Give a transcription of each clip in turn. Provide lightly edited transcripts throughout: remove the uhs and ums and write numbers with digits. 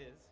Is.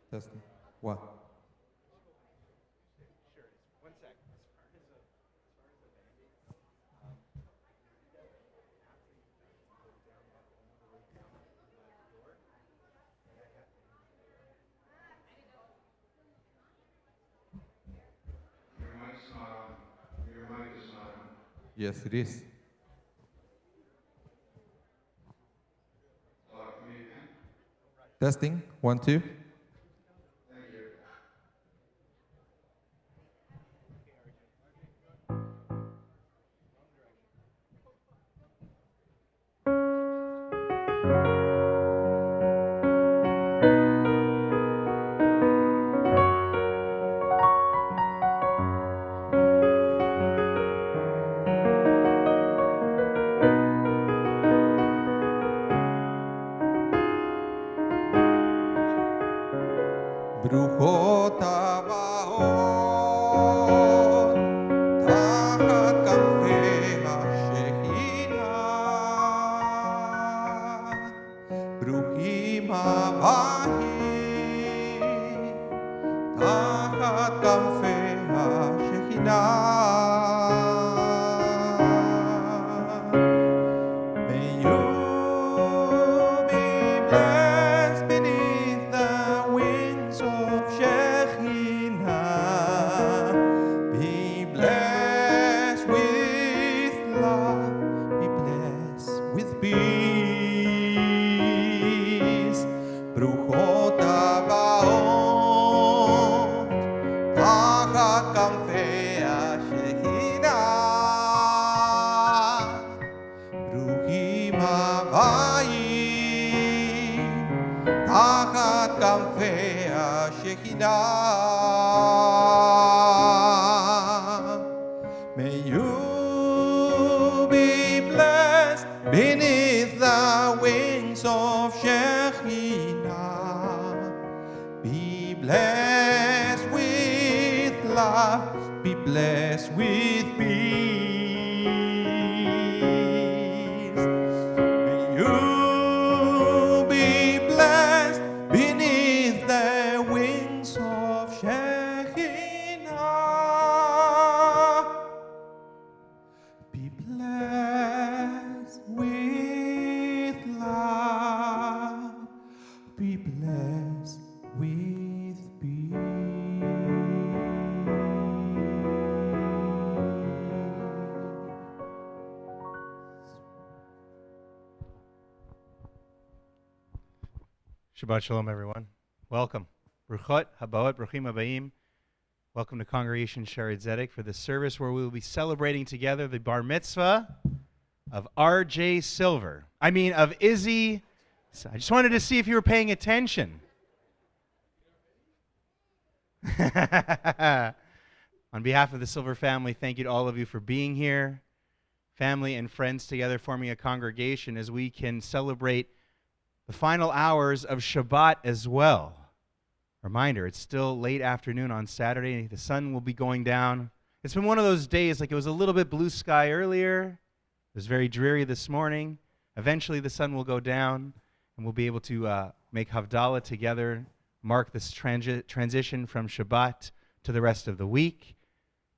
Testing. One. Your mic is not on. Yes, it is. Talk to me again. Testing. 1, 2. Thank you. ברוכות הבאות תחת כנפי השכינה, ברוכים הבאים תחת כנפי השכינה. May you be blessed beneath the wings of Shekhinah. Be blessed with love, be blessed with peace. ברוכות הבאות תחת כנפי השכינה, ברוכים הבאים תחת כנפי השכינה. May you be blessed beneath the wings of Shekhinah. Be blessed with love, be blessed with peace. May you be blessed beneath the wings of Shekhinah. Be blessed with love, be blessed with Shabbat Shalom, everyone. Welcome. Bruchot, Habaot, Bruchim Habayim. Welcome to Congregation Shared Zedek for this service where we will be celebrating together the bar mitzvah of R.J. Silver. Of Izzy. So I just wanted to see if you were paying attention. On behalf of the Silver family, thank you to all of you for being here. Family and friends together forming a congregation as we can celebrate the final hours of Shabbat as well. Reminder, it's still late afternoon on Saturday. The sun will be going down. It's been one of those days, like it was a little bit blue sky earlier. It was very dreary this morning. Eventually the sun will go down and we'll be able to make Havdalah together, mark this transition from Shabbat to the rest of the week.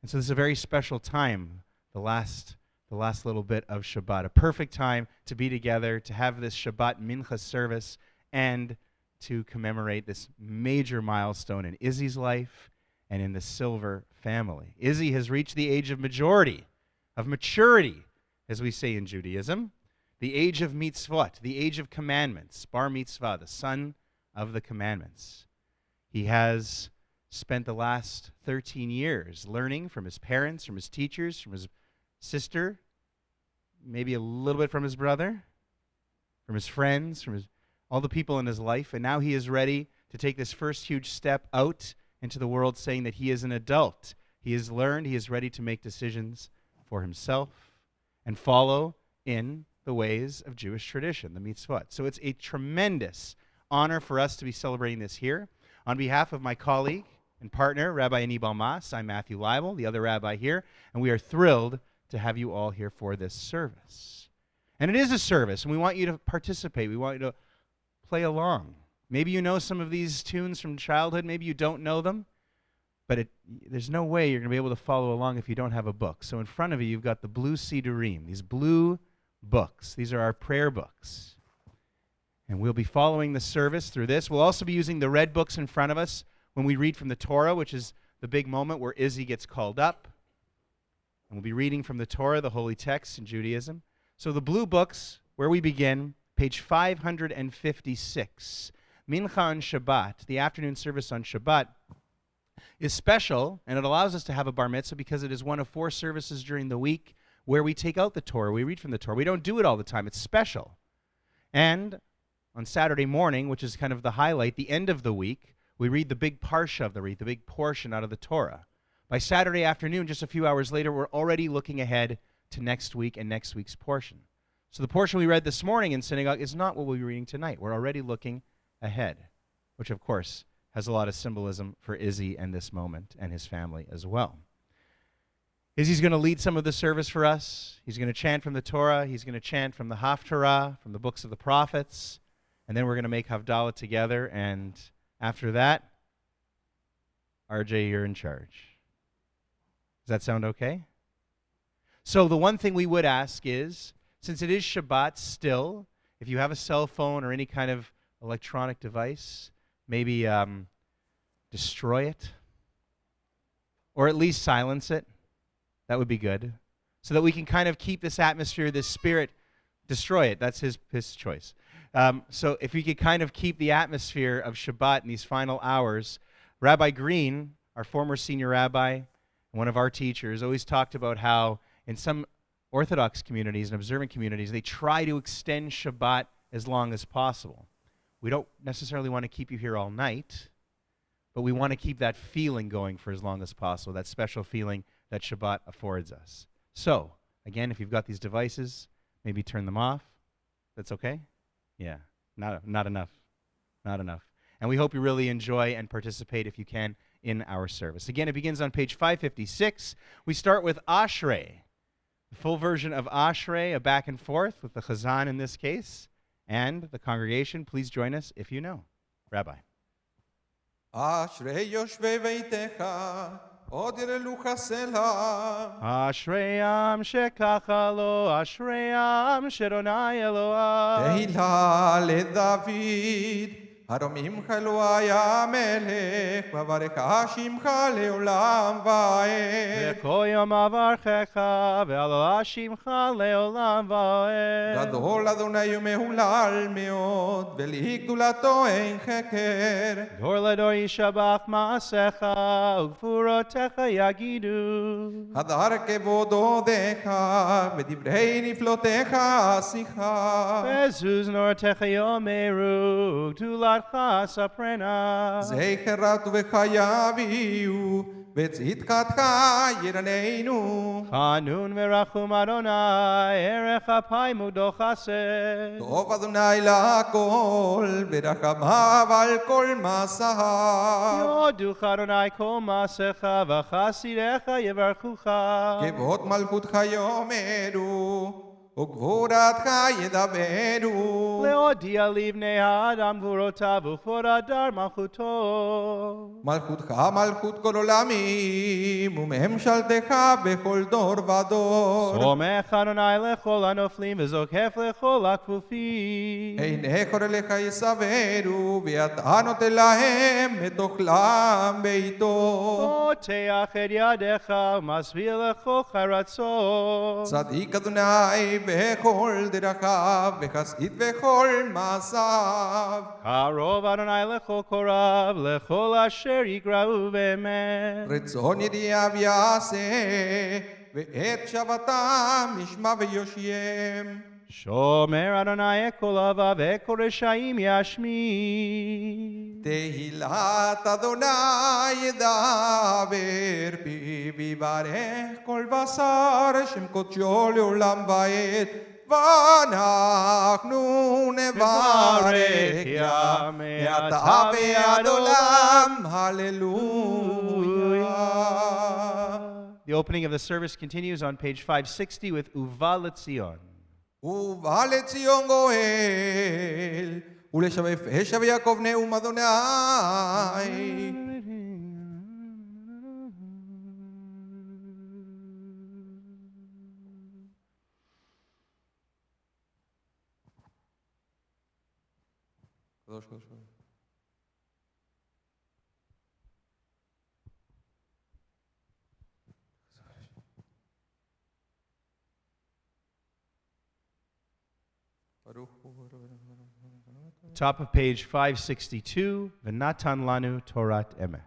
And so this is a very special time, the last little bit of Shabbat, a perfect time to be together, to have this Shabbat Mincha service, and to commemorate this major milestone in Izzy's life and in the Silver family. Izzy has reached the age of maturity, as we say in Judaism, the age of mitzvot, the age of commandments, bar mitzvah, the son of the commandments. He has spent the last 13 years learning from his parents, from his teachers, from his sister, maybe a little bit from his brother, from his friends, from all the people in his life, and now he is ready to take this first huge step out into the world, saying that he is an adult. He has learned, he is ready to make decisions for himself and follow in the ways of Jewish tradition, the mitzvot. So it's a tremendous honor for us to be celebrating this here. On behalf of my colleague and partner, Rabbi Anibal Mas, I'm Matthew Leibel, the other rabbi here, and we are thrilled to have you all here for this service. And it is a service, and we want you to participate. We want you to play along. Maybe you know some of these tunes from childhood. Maybe you don't know them. But there's no way you're going to be able to follow along if you don't have a book. So in front of you, you've got the blue Sidurim, these blue books. These are our prayer books. And we'll be following the service through this. We'll also be using the red books in front of us when we read from the Torah, which is the big moment where Izzy gets called up. And we'll be reading from the Torah, the holy text in Judaism. So the blue books, where we begin, page 556. Mincha on Shabbat, the afternoon service on Shabbat, is special, and it allows us to have a bar mitzvah because it is one of 4 services during the week where we take out the Torah, we read from the Torah. We don't do it all the time. It's special. And on Saturday morning, which is kind of the highlight, the end of the week, we read the big parsha of the week, the big portion out of the Torah. By Saturday afternoon, just a few hours later, we're already looking ahead to next week and next week's portion. So the portion we read this morning in synagogue is not what we'll be reading tonight. We're already looking ahead, which, of course, has a lot of symbolism for Izzy and this moment and his family as well. Izzy's going to lead some of the service for us. He's going to chant from the Torah. He's going to chant from the Haftarah, from the books of the prophets. And then we're going to make Havdalah together. And after that, RJ, you're in charge. Does that sound okay? So the one thing we would ask is, since it is Shabbat still, if you have a cell phone or any kind of electronic device, maybe destroy it, or at least silence it. That would be good, so that we can kind of keep this atmosphere, this spirit. Destroy it. That's his choice. So if we could kind of keep the atmosphere of Shabbat in these final hours, Rabbi Green, our former senior rabbi, and one of our teachers, always talked about how in some Orthodox communities and observant communities, they try to extend Shabbat as long as possible. We don't necessarily want to keep you here all night, but we want to keep that feeling going for as long as possible, that special feeling that Shabbat affords us. So, again, if you've got these devices, maybe turn them off. That's okay? Yeah, not enough. Not enough. And we hope you really enjoy and participate, if you can, in our service. Again, it begins on page 556. We start with Ashrei, the full version of Ashrei, a back and forth with the Chazan in this case. And the congregation, please join us if you know. Rabbi. אשרי יושבי ביתך, עוד ירלוך סלע. אשרי עם שככה לו, אשרי עם שאדוני אלוהיו. תהילה לדוד, הרוממך אלוהי המלך, וברכך שמך לעולם ועד. וכל יום אברכך, והללה שמך לעולם ועד. גדול אדוני ומהולל מאוד, ולגדולתו אין חקר. דור לדור ישבח מעשיך, וגבורותיך יגידו. הדר כבוד הודיך, ודברי נפלותיך שיחה. וזוז נורתך יאמרו, גדולתך ספרנה. זכרת ובך יביאו, וצדקתך ירננו. חנון ורחום אדוני, ערך אפיים וגדול חסד. טוב אדוני לכל, ורחמיו על כל מעשיו. יודוך אדוני כל מעשיך, וחסידיך יברכוך. כבוד מלכותך יאמרו, וגבורתך ידברו. להודיע לבני האדם גבורותיו, וכבוד הדר מלכותו. מלכותך מלכות כל עולמים, וממשלתך בכל דור ודור. סומך אדוני לכל הנופלים, וזוקף לכל הכפופים. עיני קורא לך יסברו, ואתה נותן להם את אוכלם ביתו. פותח את ידיך, ומשביע לכל חרצות. צדיק אדוני בכל דרכיו, וחסד בכל מעשיו. קרוב אדוני לכל קורב, לכל אשר יקראו באמת. רצון ידיעיו יעשה, ואת שבתם ישמע ויושיעם. שומר אדוני את כל אוהביו, ואת כל רשעים ישמיד. תהילת אדוני ידבר פיו, ויברך כל בשר שם קודשו לעולם ועד. ואנחנו נברך יה מעתה ועד עולם. Hallelujah. The opening of the service continues on page 560 with Uva Letzion. ובא לציון גואל, ולשבף אש ויעקב נאום אדוני. קדוש קדוש קדוש. Top of page 562, V'natan lanu Torat emet.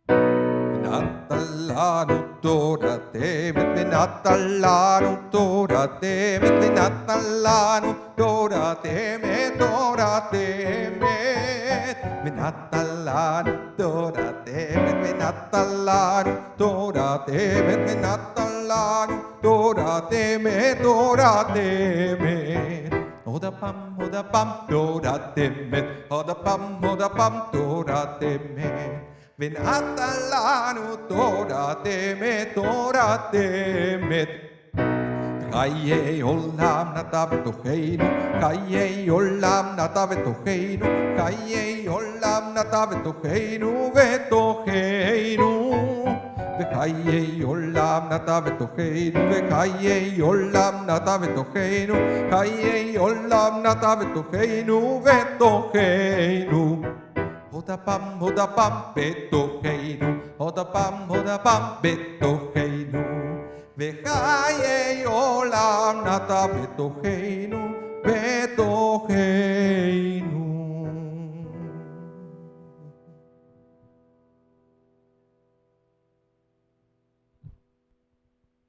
ונתן לנו תורת אמת, ונתן לנו תורת אמת, ונתן לנו תורת אמת, תורת אמת. ונתן לנו תורת אמת, ונתן לנו תורת אמת, ונתן לנו תורת אמת, תורת אמת. עוד הפעם תורת אמת, עוד הפעם תורת אמת. ונתן לנו תורת אמת, תורת אמת. חיי עולם נטע בתוכנו, חיי עולם נטע בתוכנו, חיי עולם נטע בתוכנו, בתוכנו. וחיי עולם נטע בתוכנו, וחיי עולם נטע בתוכנו, חיי עולם נטע בתוכנו, בתוכנו. עוד הפעם בתוכנו, עוד הפעם בתוכנו. וחיי עולם נטע בתוכנו, בתוכנו.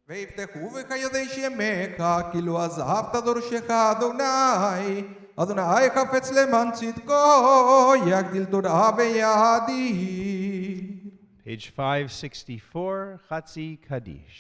ויפתחו בך ידי שמך, כי לא עזבת דורשך אדוני. אדוני חפץ למען צדקו, יגדיל תורה ויאדיר. Page 564, Chatzi Kaddish.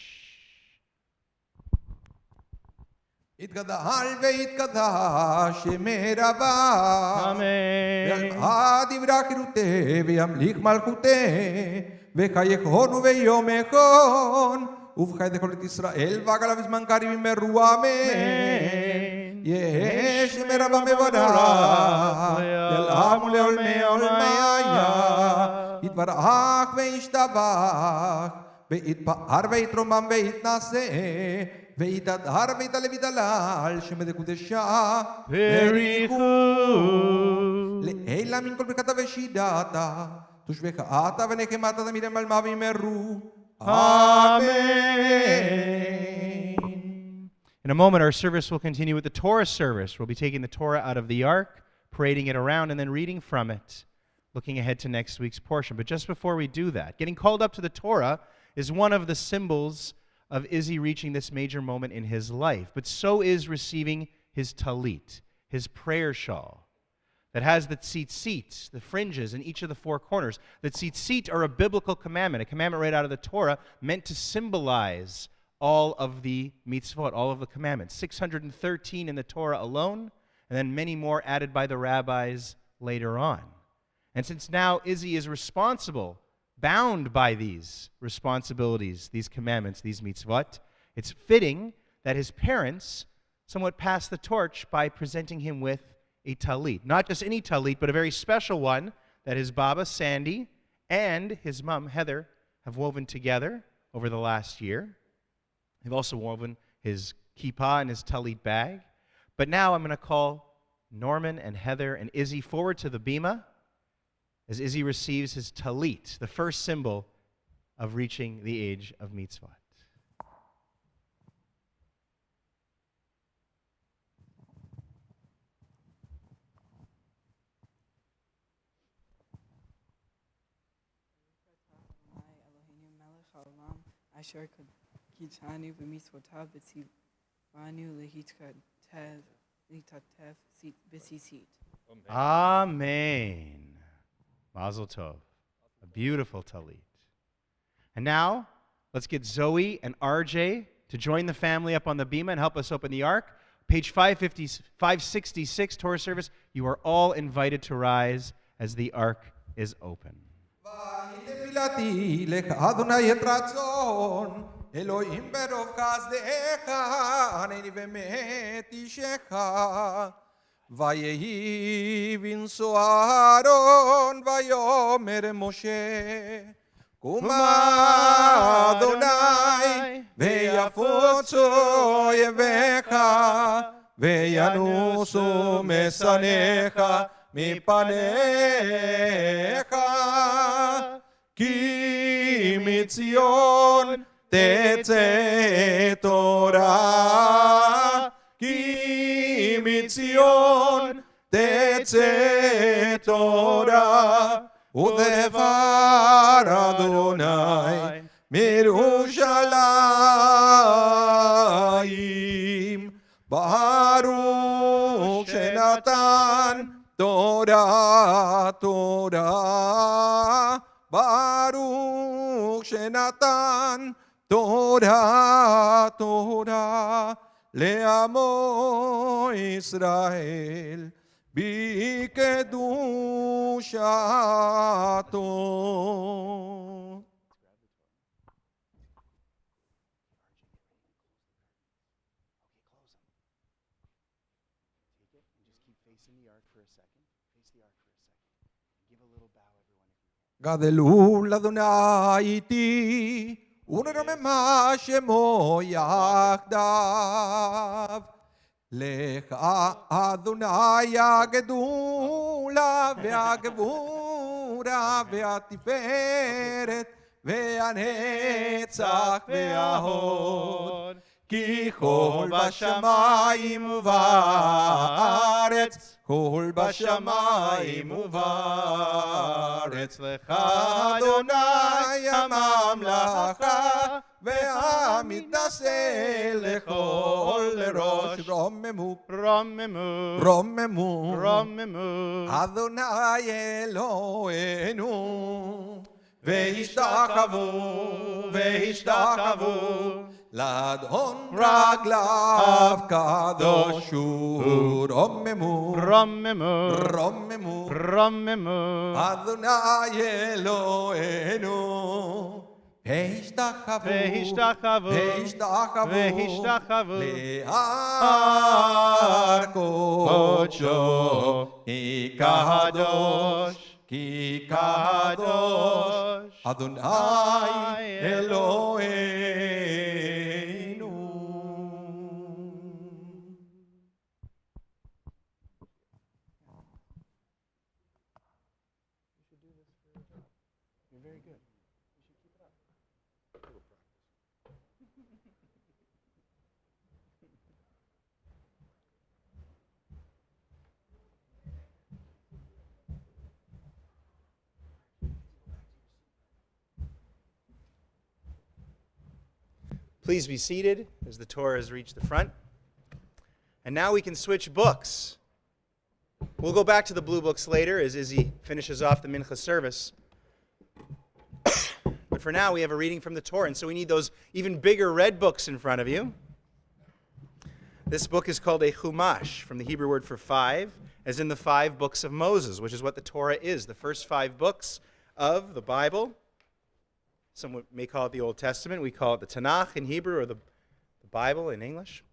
יתגדל ויתקדש שמי רבה. Amen. ועל דברה חירותי וימליך מלכותי. וחייכון ויום יכון. ובחיי דכל את ישראל ועגלה בזמן קריב ימרו אמן. יש מרבה מברך, לעם ולעולמי עולמיה. יתברך וישתבח, ויתפאר ויתרומם ויתנשא, ויתהדר ויתעלה ויתהלל, שם דקודשה בריחו. לעילה מן כל ברכתה ושידתה, תושבך אתה ונחמתה תמיד עלמה וימרו. Amen. In a moment, our service will continue with the Torah service. We'll be taking the Torah out of the ark, parading it around, and then reading from it, looking ahead to next week's portion. But just before we do that, getting called up to the Torah is one of the symbols of Izzy reaching this major moment in his life. But so is receiving his talit, his prayer shawl, that has the tzitzit, the fringes in each of the four corners. The tzitzit are a biblical commandment, a commandment right out of the Torah, meant to symbolize all of the mitzvot, all of the commandments. 613 in the Torah alone, and then many more added by the rabbis later on. And since now Izzy is responsible, bound by these responsibilities, these commandments, these mitzvot, it's fitting that his parents somewhat pass the torch by presenting him with a talit. Not just any talit, but a very special one that his baba, Sandy, and his mom, Heather, have woven together over the last year. They've also woven his kippah and his talit bag. But now I'm going to call Norman and Heather and Izzy forward to the bima as Izzy receives his talit, the first symbol of reaching the age of mitzvah. אשר קידשנו במצוותיו וציוונו להתעטף בציצית. Amen. Mazel Tov. A beautiful talit. And now, let's get Zoe and RJ to join the family up on the bima and help us open the ark. Page 566, Torah service. You are all invited to rise as the ark is open. תפילתי לך אדוני את רצון, אלוהים ברוב חסדיך, הנני ומת אישך. ויהי בנשוא אהרון, ויאמר משה, קומה אדוני, ויפוצו אויביך, וינוסו משנאיך מפניך. כי מציון תצא תורה, כי מציון תצא תורה, ודבר אדוני מירושלים. ברוך שנתן תורה תורה, ברוך שנתן תורה תורה לעמו ישראל בקדושתו. גדלו לאדוני איתי, ונרוממה שמו יחדיו. לך אדוני הגדולה והגבורה והתפארת והנצח וההוד. כי כל בשמיים ובארץ, כל בשמיים ובארץ, לך אדוני הממלכה, והמתנשא לכל ראש. רוממו, רוממו, רוממו, רוממו. אדוני אלוהינו, והשתחוו, והשתחוו, לאדון רגליו קדוש הוא. רוממו, רוממו, רוממו, רוממו. אדוני אלוהינו, והשתחוו, והשתחוו, והשתחוו, והשתחוו, להר קודשו, כי קדוש, כי קדוש, אדוני אלוהינו. Please be seated as the Torah has reached the front. And now we can switch books. We'll go back to the blue books later as Izzy finishes off the Mincha service. But for now, we have a reading from the Torah, and so we need those even bigger red books in front of you. This book is called a Chumash, from the Hebrew word for five, as in the 5 books of Moses, which is what the Torah is, the first 5 books of the Bible. Some may call it the Old Testament. We call it the Tanakh in Hebrew, or the Bible in English.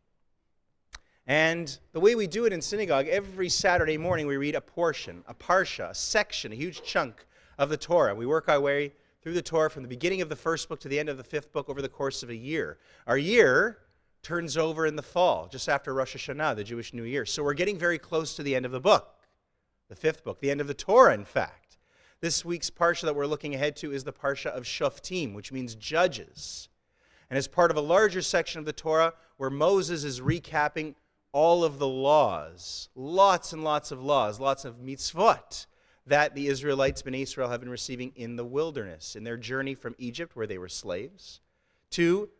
And the way we do it in synagogue, every Saturday morning we read a portion, a parsha, a section, a huge chunk of the Torah. We work our way through the Torah from the beginning of the first book to the end of the 5th book over the course of a year. Our year turns over in the fall, just after Rosh Hashanah, the Jewish New Year. So we're getting very close to the end of the book, the 5th book, the end of the Torah, in fact. This week's parsha that we're looking ahead to is the parsha of Shoftim, which means judges. And as part of a larger section of the Torah where Moses is recapping all of the laws, lots and lots of laws, lots of mitzvot that the Israelites, Bnei Israel, have been receiving in the wilderness, in their journey from Egypt, where they were slaves, to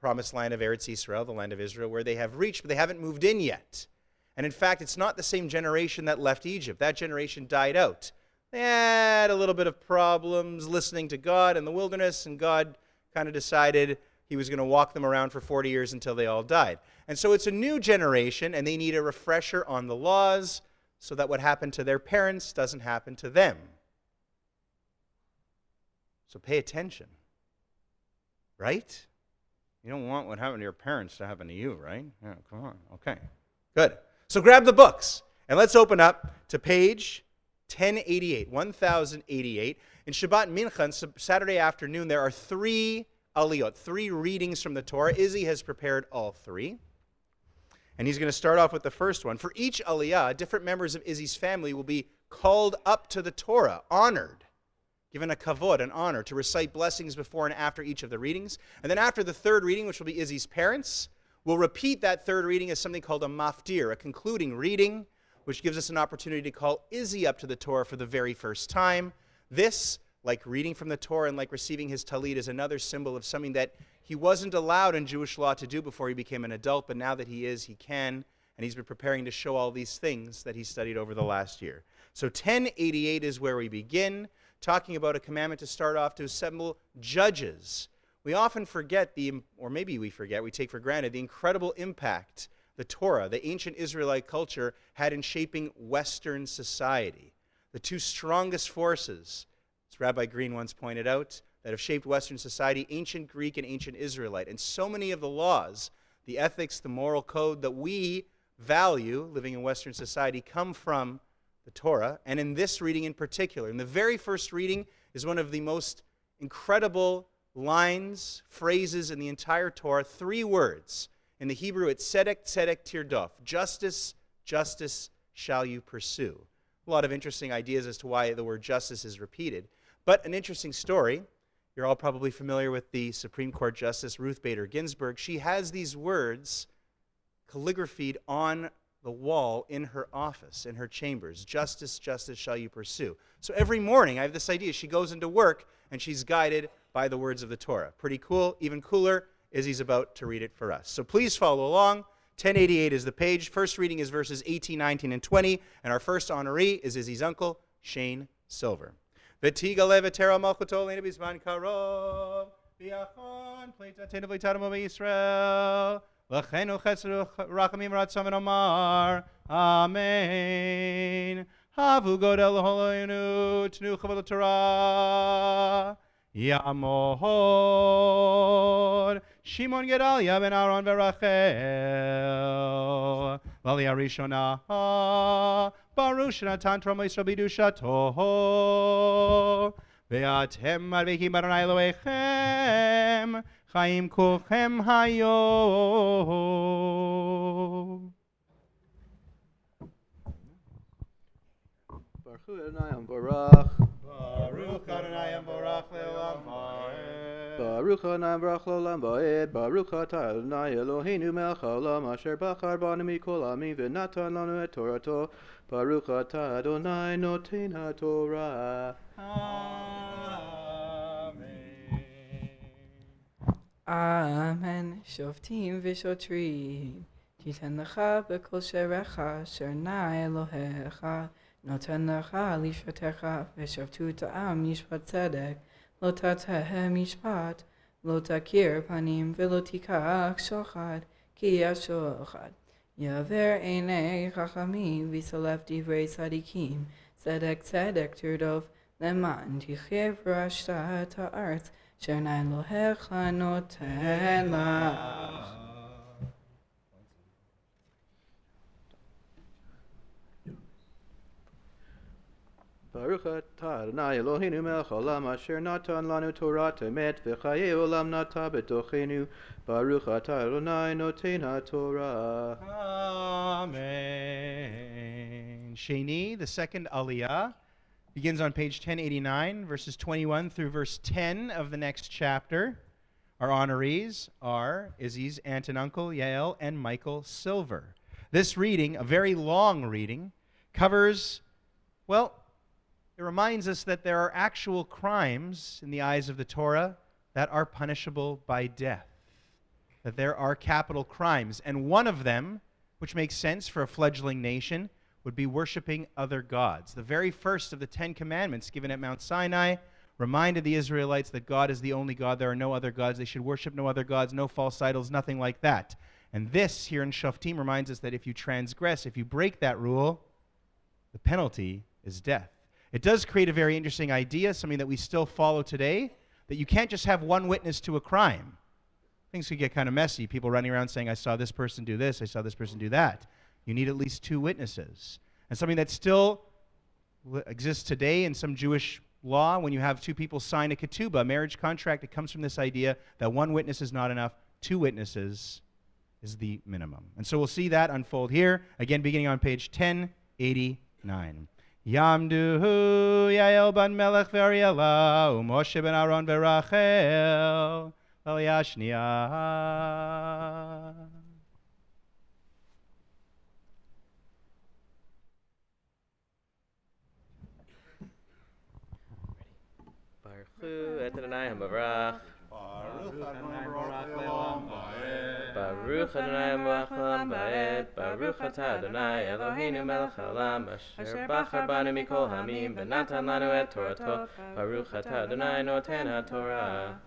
promised land of Eretz Israel, the land of Israel, where they have reached, but they haven't moved in yet. And in fact, it's not the same generation that left Egypt. That generation died out. They had a little bit of problems listening to God in the wilderness, and God kind of decided he was going to walk them around for 40 years until they all died. And so it's a new generation, and they need a refresher on the laws so that what happened to their parents doesn't happen to them. So pay attention, right? You don't want what happened to your parents to happen to you, right? Yeah, come on. Okay, good. So grab the books, and let's open up to page 1088. In Shabbat Minyan, Saturday afternoon, there are 3 aliyot, 3 readings from the Torah. Izzy has prepared all 3. And he's going to start off with the first one. For each aliyah, different members of Izzy's family will be called up to the Torah, honored, given a kavod, an honor, to recite blessings before and after each of the readings. And then after the third reading, which will be Izzy's parents, we'll repeat that third reading as something called a maftir, a concluding reading, which gives us an opportunity to call Izzy up to the Torah for the very first time. This, like reading from the Torah and like receiving his talit, is another symbol of something that he wasn't allowed in Jewish law to do before he became an adult, but now that he is, he can, and he's been preparing to show all these things that he studied over the last year. So 1088 is where we begin, talking about a commandment to start off to assemble judges. We often forget or maybe we forget, we take for granted, the incredible impact the Torah, the ancient Israelite culture, had in shaping Western society. The 2 strongest forces, as Rabbi Green once pointed out, that have shaped Western society, ancient Greek and ancient Israelite. And so many of the laws, the ethics, the moral code that we value living in Western society come from the Torah. And in this reading in particular, in the very first reading is one of the most incredible lines, phrases in the entire Torah, 3 words. In the Hebrew, it's tzedek, tzedek, tirdof. Justice, justice shall you pursue. A lot of interesting ideas as to why the word justice is repeated. But an interesting story. You're all probably familiar with the Supreme Court Justice Ruth Bader Ginsburg. She has these words calligraphied on the wall in her office, in her chambers. Justice, justice shall you pursue. So every morning, I have this idea. She goes into work, and she's guided by the words of the Torah. Pretty cool. Even cooler, Izzy's about to read it for us. So please follow along. 1088 is the page. First reading is verses 18, 19, and 20. And our first honoree is Izzy's uncle, Shane Silver. V'tigale v'tera malchuto leinu b'zman karov v'yachon pleitatenu v'yitademu b'Yisrael l'chenu chesed rachamim ratzon v'nomar Amen. Havu godel l'holeinu tnu chavod Torah Ya'amod Shimon Gedalia ben Aaron v'Rachel Valia Rishona Baruch Natan Trom Yisrael b'dushato Ve'atem Marvechim Adonai Elohechem Chaim Kulchem Hayom. Baruch Adonai Amborach. Baruch Adonai Amborach le'olam va'ed. Baruch Adonai Amborach le'olam va'ed. Baruch atah Adonai Eloheinu melech haolam asher bachar banu mikol amim v'natan lanu et Torato. Baruch atah Adonai noten haTorah. Amen. Shoftim v'shotrim. Titan lecha b'kol sherecha asher na'e Elohecha. Noten lecha lishatecha v'shoftu ta'am mishpat tzedek. Lo tateh mishpat. Lo takir panim v'lo tikach shochad. Ki yashochad. Yaver einei chachamim v'salef divrei tzadikim. Tzedek tzedek tirdof. Leman tichyev rashta ta'arz. Shernai Elohecha noten lach. Baruch atah Adonai Eloheinu melech haolam asher natan lanu Torah emet v'chaye olam nata b'tochenu. Baruch atah Adonai noten haTorah. Amen. Sheni, the second aliyah, begins on page 1089, verses 21 through verse 10 of the next chapter. Our honorees are Izzy's aunt and uncle, Yael and Michael Silver. This reading, a very long reading, covers, well, it reminds us that there are actual crimes in the eyes of the Torah that are punishable by death. That there are capital crimes. And one of them, which makes sense for a fledgling nation, would be worshiping other gods. The very first of the 10 Commandments given at Mount Sinai reminded the Israelites that God is the only God. There are no other gods. They should worship no other gods, no false idols, nothing like that. And this here in Shoftim reminds us that if you transgress, if you break that rule, the penalty is death. It does create a very interesting idea, something that we still follow today, that you can't just have one witness to a crime. things could get kind of messy. People running around saying, I saw this person do this, I saw this person do that. You need at least 2 witnesses. And something that still exists today in some Jewish law, when you have 2 people sign a ketubah, a marriage contract, it comes from this idea that 1 witness is not enough, 2 witnesses is the minimum. And so we'll see that unfold here, again beginning on page 1089. Yamduhu Yael ban Melech Veriela Moshe ben Aaron verachel Yashnia. Baruch Adonai HaMavarach. Baruch Adonai HaMelech Haolam Va'ed. Baruch Atah Adonai Eloheinu Melech Haolam Asher Bachar Banu Mikol Hamim V'natan Lanu Et Torato. Baruch Atah Adonai Noten HaTorah.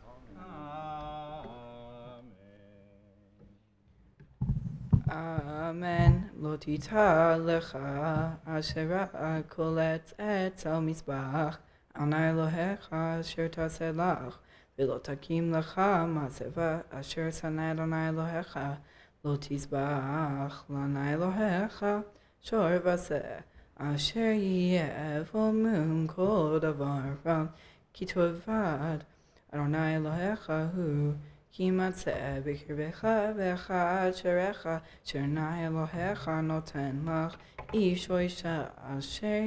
Amen. Lo tita lecha asher kolet et al mizbach anai Elohecha asher taseh lach v'lo takim lecha maseva asher sanai Adonai Elohecha lo tizbach lanai Elohecha shor vaseh asher yeh v'omum kol davar ki tovad Adonai Elohecha hu Ki matzeh b'kirbecha v'echad sherecha shernai Elohecha noten lach ish o isha asher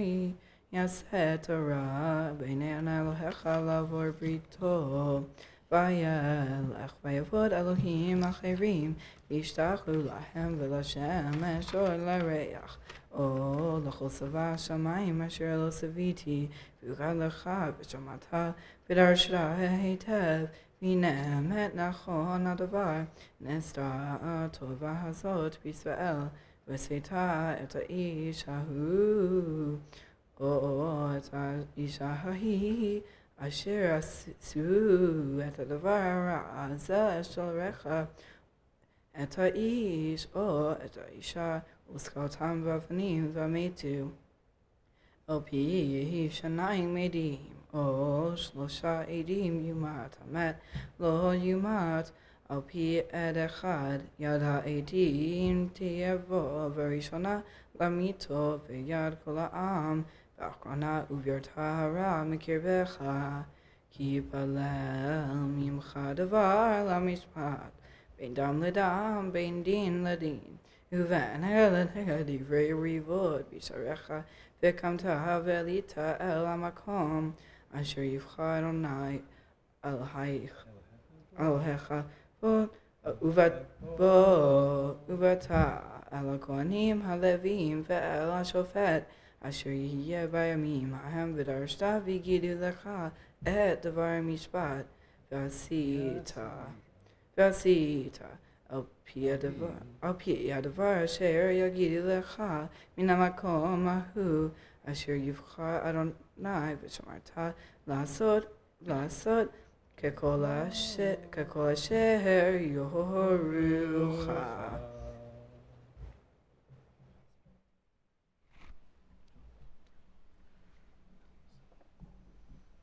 yaseh Torah b'nei Adonai Elohecha lavor brito v'yelech v'yavod Elohim acherim v'yishtachu lahem v'lashem eshor l'reach o l'chol savah shamayim asher lo saviti v'yugad lecha v'shamata v'darsha heitev V'ne'emet nachon hadavar nestra tova hazot b'Yisrael v'seita et ha'ish hahu o et ha'ish hahi asher asu et hadavar ha'azeh shel recha et ha'ish o et ha'isha uskaotam v'avanim v'ametu al pi yehiv shanayim medim O shlosha edim yumat hamet lo yumat al pi ed echad yad ha'edim tiyavo v'rishona lamito v'yad kol ha'am v'achrona uvyarta hara mikirbecha ki palel mimcha davar lamishpat ben dam ledam ben din ledin uven helen divrei rivod b'sharecha v'kamta velita el hamakom Asher yivcha Adonai Elohecha uvata el hakohanim halevim ve'el hashofet asher yihye bayamim hahem v'darshta v'yigidu lecha et davar mishpat v'asita al pi hadavar asher yagidu lecha min hamakom ahu asher yivcha Adonai v'shamarta לעשות ככל אשר יורוך.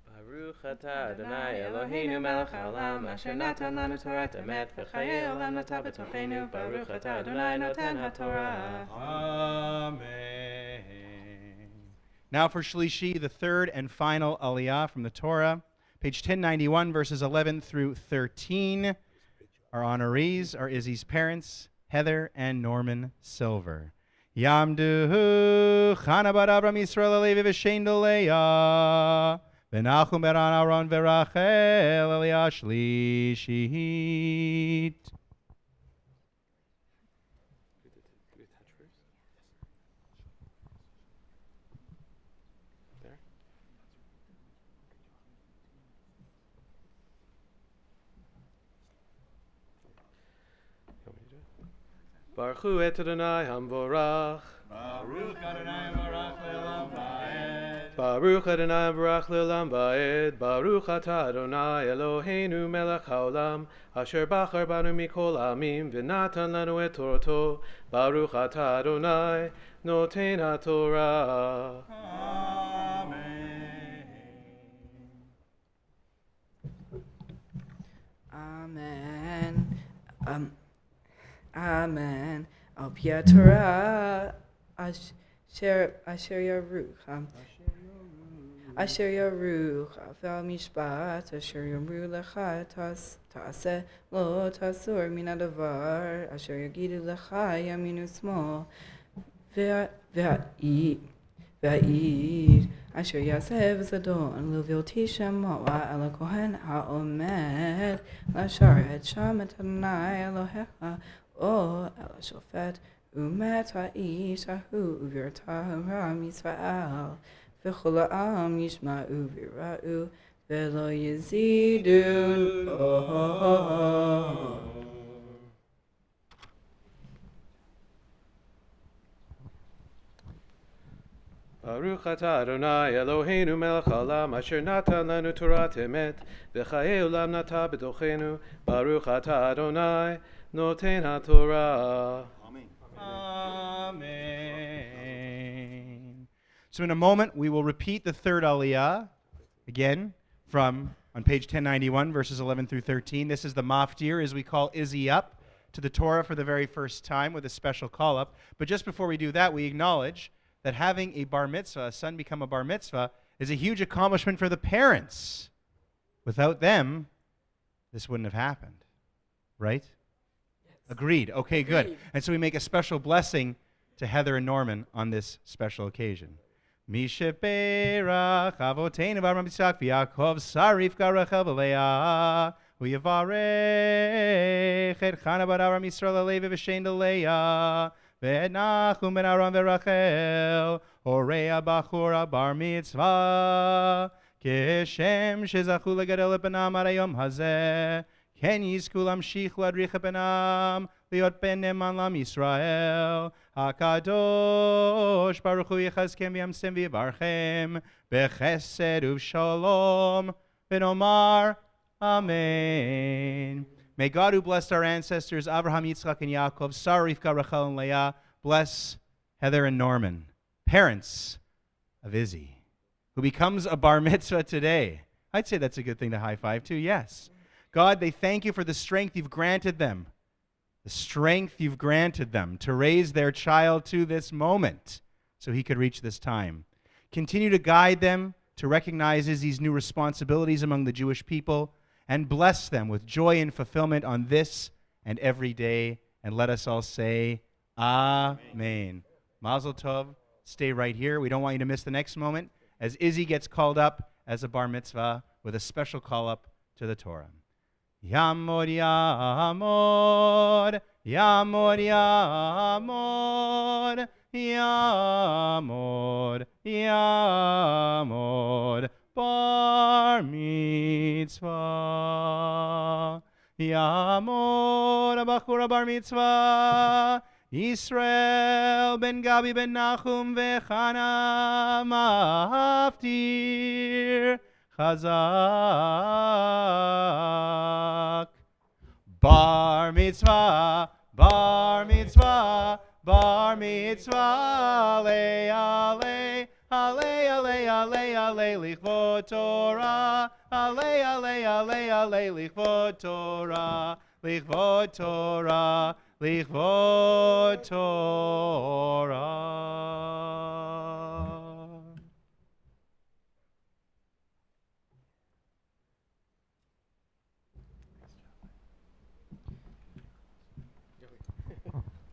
Baruch atah Adonai Eloheinu melech haolam asher natan lanu torat emet v'chayei olam nata b'tochenu. Baruch atah Adonai noten haTorah. Amen. Now for Shlishi, the 3rd and final aliyah from the Torah, page 1091, verses 11 through 13. Our honorees are Izzy's parents, Heather and Norman Silver. Yamduhu Chana bar Avram Yisrael Alevi v'shein Leah v'Nachum bar Aaron v'Rachel aliyah shlishit. Baruch et Adonai Hamvorach. Baruch Adonai Barach Le'olam Va'ed. Baruch Adonai Barach Le'olam Va'ed. Baruch atah Adonai Eloheinu melech haolam asher bachar banu mikol amim v'natan lanu et Torato. Baruch atah Adonai noten haTorah. Amen. Amen. Amen. Al pi Torah asher yaruch. Asher yaruch vel mishpat asher yomru lecha ta'aseh lo tasur min hadavar asher yagidu lecha yaminu smo ve'id asher yasev zadon levilti shemoa el kohen ha'omed lasharet sham et Adonai Elohecha o el shofet umet ha'ish ahu uvirta Mitzvah וכל העם ישמעו ויראו ולא יזידון. Baruch atah Adonai Eloheinu melech haolam asher natan lanu Torat emet v'chayei olam nata b'tochenu. Baruch atah Adonai noten haTorah. Amen. So in a moment, we will repeat the third aliyah again from on page 1091, verses 11 through 13. This is the maftir as we call Izzy up to the Torah for the very first time with a special call-up. But just before we do that, we acknowledge that having a bar mitzvah, a son become a bar mitzvah, is a huge accomplishment for the parents. Without them, this wouldn't have happened. Right? Yes. Agreed. Okay, good. And so we make a special blessing to Heather and Norman on this special occasion. Misheperach avoteinu Avraham Yitzchak v'Yaakov Sarivka Rachel v'Leah v'Yavarech et Chana bar Avraham Yisrael Alevi v'Shen Leah v'et Nachum ben Aram v'Rachel Horea Bachura bar mitzvah כשם שזכו לגדל את בנם עד היום הזה כן יזכו להמשיך להדריך את בנם להיות בן נאמן לעם ישראל. הקדוש ברוך הוא יחזקם ויאמסם ויברכם בחסד ובשלום ונאמר Amen. May God, who blessed our ancestors Abraham, Yitzchak, and Yaakov, Sarah, Rivka, Rachel, and Leah, bless Heather and Norman, parents of Izzy, who becomes a bar mitzvah today. I'd say that's a good thing to high five too, yes. God, they thank you for the strength you've granted them. The strength you've granted them to raise their child to this moment so he could reach this time. Continue to guide them to recognize Izzy's new responsibilities among the Jewish people and bless them with joy and fulfillment on this and every day. And let us all say, Amen. Mazel Tov. Stay right here. We don't want you to miss the next moment as Izzy gets called up as a bar mitzvah with a special call up to the Torah. Yamod, Yamod, Yamod, Yamod, Yamod, Yamod, bar mitzvah. Yamod, Abachura bar mitzvah. Yisrael ben Gabi ben Nachum v'Chana maftir. Chazak. Bar mitzvah, bar mitzvah, bar mitzvah, ale, ale, ale, ale, ale, ale, lichvot Torah, ale, ale, ale, ale, lichvot Torah, lichvot Torah, lichvot Torah.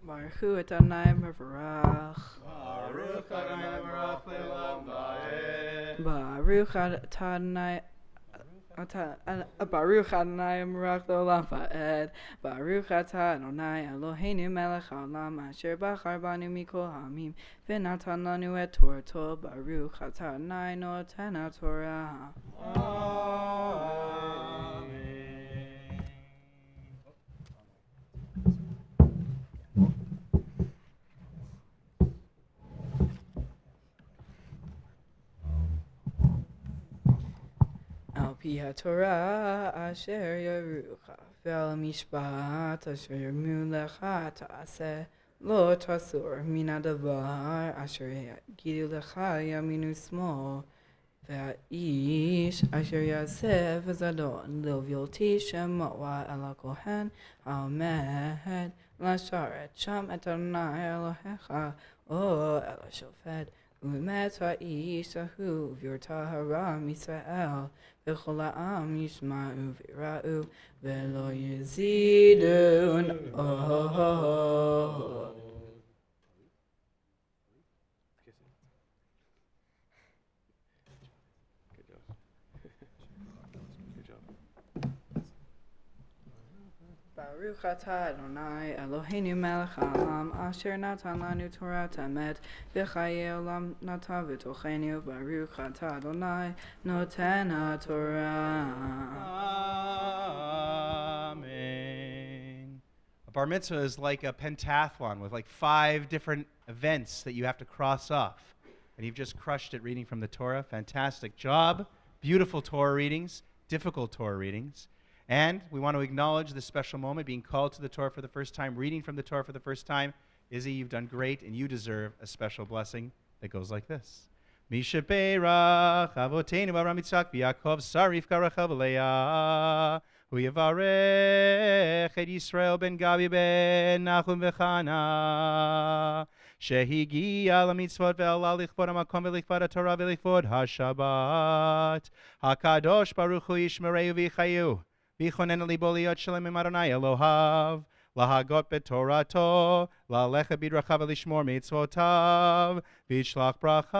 Baruch hu Adonai mevarach. Baruch Adonai mevarach le'olam va'ed. Baruch Adonai Baruch Adonai mevarach le'olam va'ed. Baruch atah Adonai Eloheinu melech haolam asher bachar banu mikol ha'amim v'natan lanu et Torato. Baruch atah Adonai noten haTorah. Amen. Al pi haTorah asher yarucha vel mishpat asher yamu lecha ta'aseh lo tasur min hadavar asher yagidu lecha yaminu smo והאיש אשר יעשה וזדון לוויותי שמוע אל הכהן העומד לשרת שם את אדוני אלוהיך או אל השופט ומת האיש ההוא וירטהרה מישראל וכל העם ישמעו ויראו ולא יזידון Baruch atah Adonai Eloheinu melech haolam asher natan lanu Torat emet v'chayei olam natan v'tochenu Baruch atah Adonai noten haTorah. Amen. A bar mitzvah is like a pentathlon with like 5 different events that you have to cross off. And you've just crushed it reading from the Torah. Fantastic job. Beautiful Torah readings, difficult Torah readings. And we want to acknowledge this special moment, being called to the Torah for the first time, reading from the Torah for the first time. Izzy, you've done great, and you deserve a special blessing that goes like this. Misha Beirach, Avoteinu Avraham Yitzchak v'Yaakov, Sarif Karachel v'Leah, Hu Yavarech et Yisrael ben Gabi ben Nachum v'Chana, שהגיע למצוות ועלה לכבוד המקום ולכבוד התורה ולכבוד השבת. הקדוש ברוך הוא ישמרהו ויחיו. ויכונן ליבו להיות שלם עם אדוני אלוהיו, להגות בתורתו, ללכת בדרכיו ולשמור מצוותיו, וישלח ברכה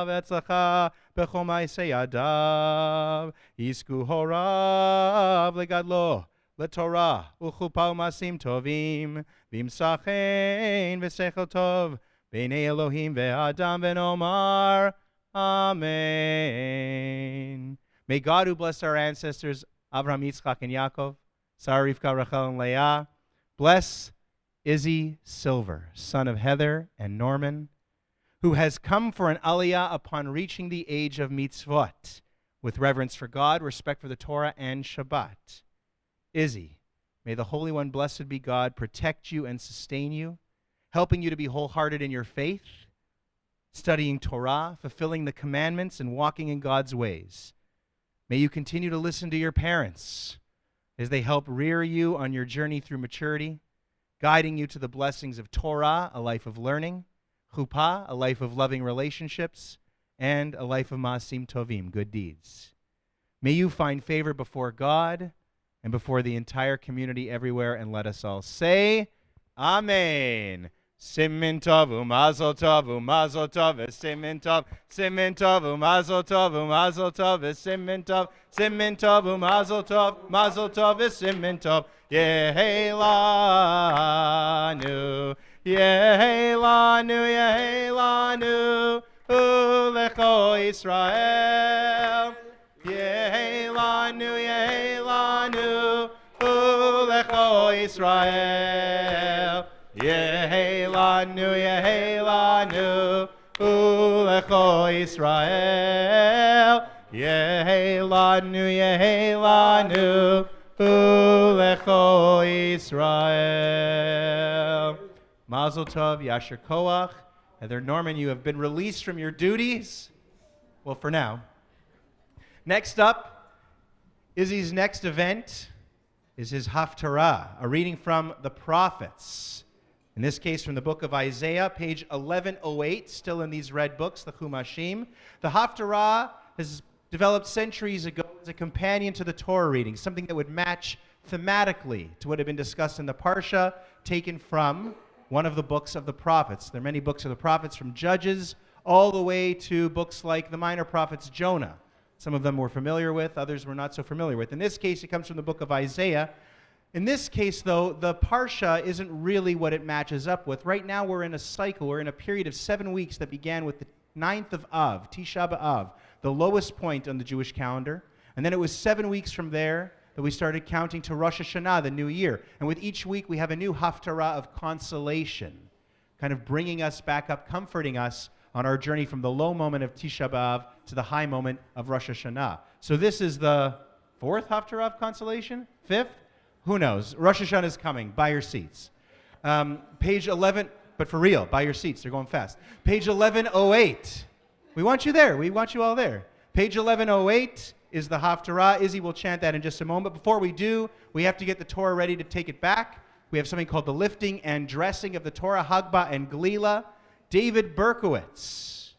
והצלחה בכל מעשה ידיו. יזכו הוריו לגדלו, לתורה וחופה ומעשים טובים, וימצא חן ושכל טוב, בעיני אלוהים ואדם ונאמר, Amen. May God, who blessed our ancestors, Avraham, Yitzchak, and Yaakov, Sarah, Rivka, Rachel, and Leah, bless Izzy Silver, son of Heather and Norman, who has come for an aliyah upon reaching the age of mitzvot, with reverence for God, respect for the Torah, and Shabbat. Izzy, may the Holy One, blessed be God, protect you and sustain you, helping you to be wholehearted in your faith, studying Torah, fulfilling the commandments, and walking in God's ways. May you continue to listen to your parents as they help rear you on your journey through maturity, guiding you to the blessings of Torah, a life of learning, chuppah, a life of loving relationships, and a life of maasim tovim, good deeds. May you find favor before God and before the entire community everywhere, and let us all say, Amen. Simin tov u'mazel tov simin tov u'mazel tov simin tov u'mazel tov simin tov yehelanu ulecho Israel yehelanu ulecho Israel Yehelanu, ulecho Israel. Yehelanu, ulecho Israel. Mazel tov, Yasher Koach. Heather Norman, you have been released from your duties. Well, for now. Next up, Izzy's next event is his Haftarah, a reading from the prophets. In this case, from the book of Isaiah, page 1108, still in these red books, the Chumashim. The Haftarah has developed centuries ago as a companion to the Torah reading, something that would match thematically to what had been discussed in the Parsha, taken from one of the books of the prophets. There are many books of the prophets, from Judges all the way to books like the minor prophets Jonah. Some of them we're familiar with, others we're not so familiar with. In this case, it comes from the book of Isaiah. In this case, though, the Parsha isn't really what it matches up with. Right now, we're in a cycle. We're in a period of 7 weeks that began with the 9th of Av, Tisha B'Av, the lowest point on the Jewish calendar. And then it was 7 weeks from there that we started counting to Rosh Hashanah, the new year. And with each week, we have a new Haftarah of consolation, kind of bringing us back up, comforting us on our journey from the low moment of Tisha B'Av to the high moment of Rosh Hashanah. So this is the 4th Haftarah of consolation? 5th? Who knows? Rosh Hashanah is coming. Buy your seats. Page 11, but for real, buy your seats. They're going fast. Page 1108. We want you there. We want you all there. Page 1108 is the Haftarah. Izzy will chant that in just a moment. Before we do, we have to get the Torah ready to take it back. We have something called the lifting and dressing of the Torah, Hagbah and Glila. David Berkowitz,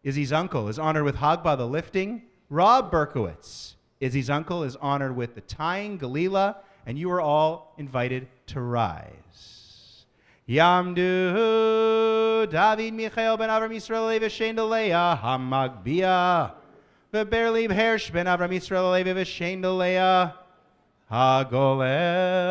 Izzy's uncle, is honored with Hagbah, the lifting. Rob Berkowitz, Izzy's uncle, is honored with the tying, Galila, and you are all invited to rise. Yamdu David Michael ben Avram Yisrael Levi Shein Delea Hamagbia Beberlib Hersh ben Avram Yisrael Levi Shein Delea Hagolel.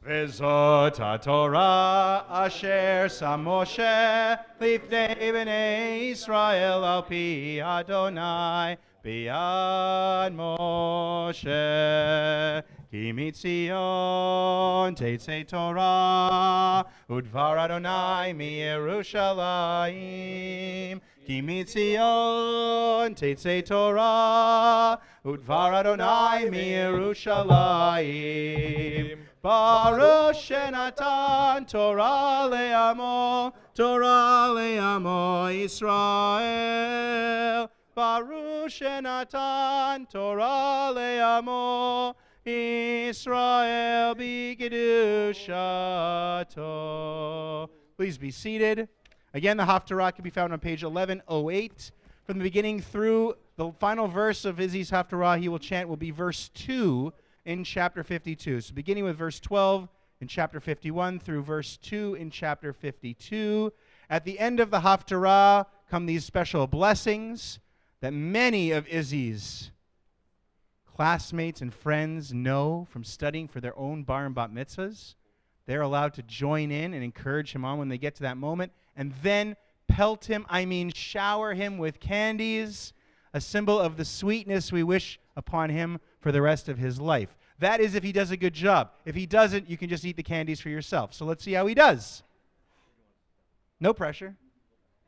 Vezot HaTorah asher sam Moshe lifnei bnei Yisrael al pi Adonai biyad Moshe ki mitzion teitzei Torah udvar Adonai mi Yerushalayim ki mitzion teitzei Torah udvar Adonai mi Yerushalayim. Baruch Shenatan Torah le'amo Yisrael. Baruch Shenatan Torah le'amo Yisrael b'kedushato. Please be seated. Again, the Haftarah can be found on page 1108. From the beginning through the final verse of Izzy's Haftarah, he will chant will be verse 2 in chapter 52. So beginning with verse 12 in chapter 51 through verse 2 in chapter 52. At the end of the Haftarah come these special blessings that many of Izzy's classmates and friends know from studying for their own bar and bat mitzvahs. They're allowed to join in and encourage him on when they get to that moment, and then pelt him, shower him with candies, a symbol of the sweetness we wish upon him for the rest of his life. That is if he does a good job. If he doesn't, you can just eat the candies for yourself. So let's see how he does. No pressure.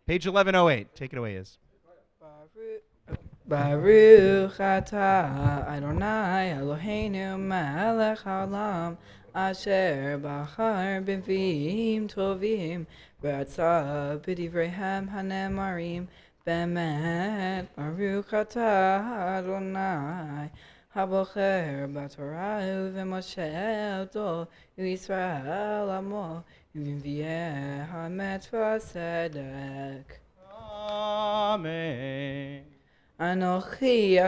Page 1108. Take it away, Iz. Baruch atah Adonai Eloheinu melech haolam asher bachar b'nviim tovim v'atzah b'divreihem hanemarim be'emet. Baruch atah Adonai Habocher b'Torah u'v'Moshe oto u'Yisrael amo u'v'nvieh ha'mitzvah tzedek. Amen. Anochi,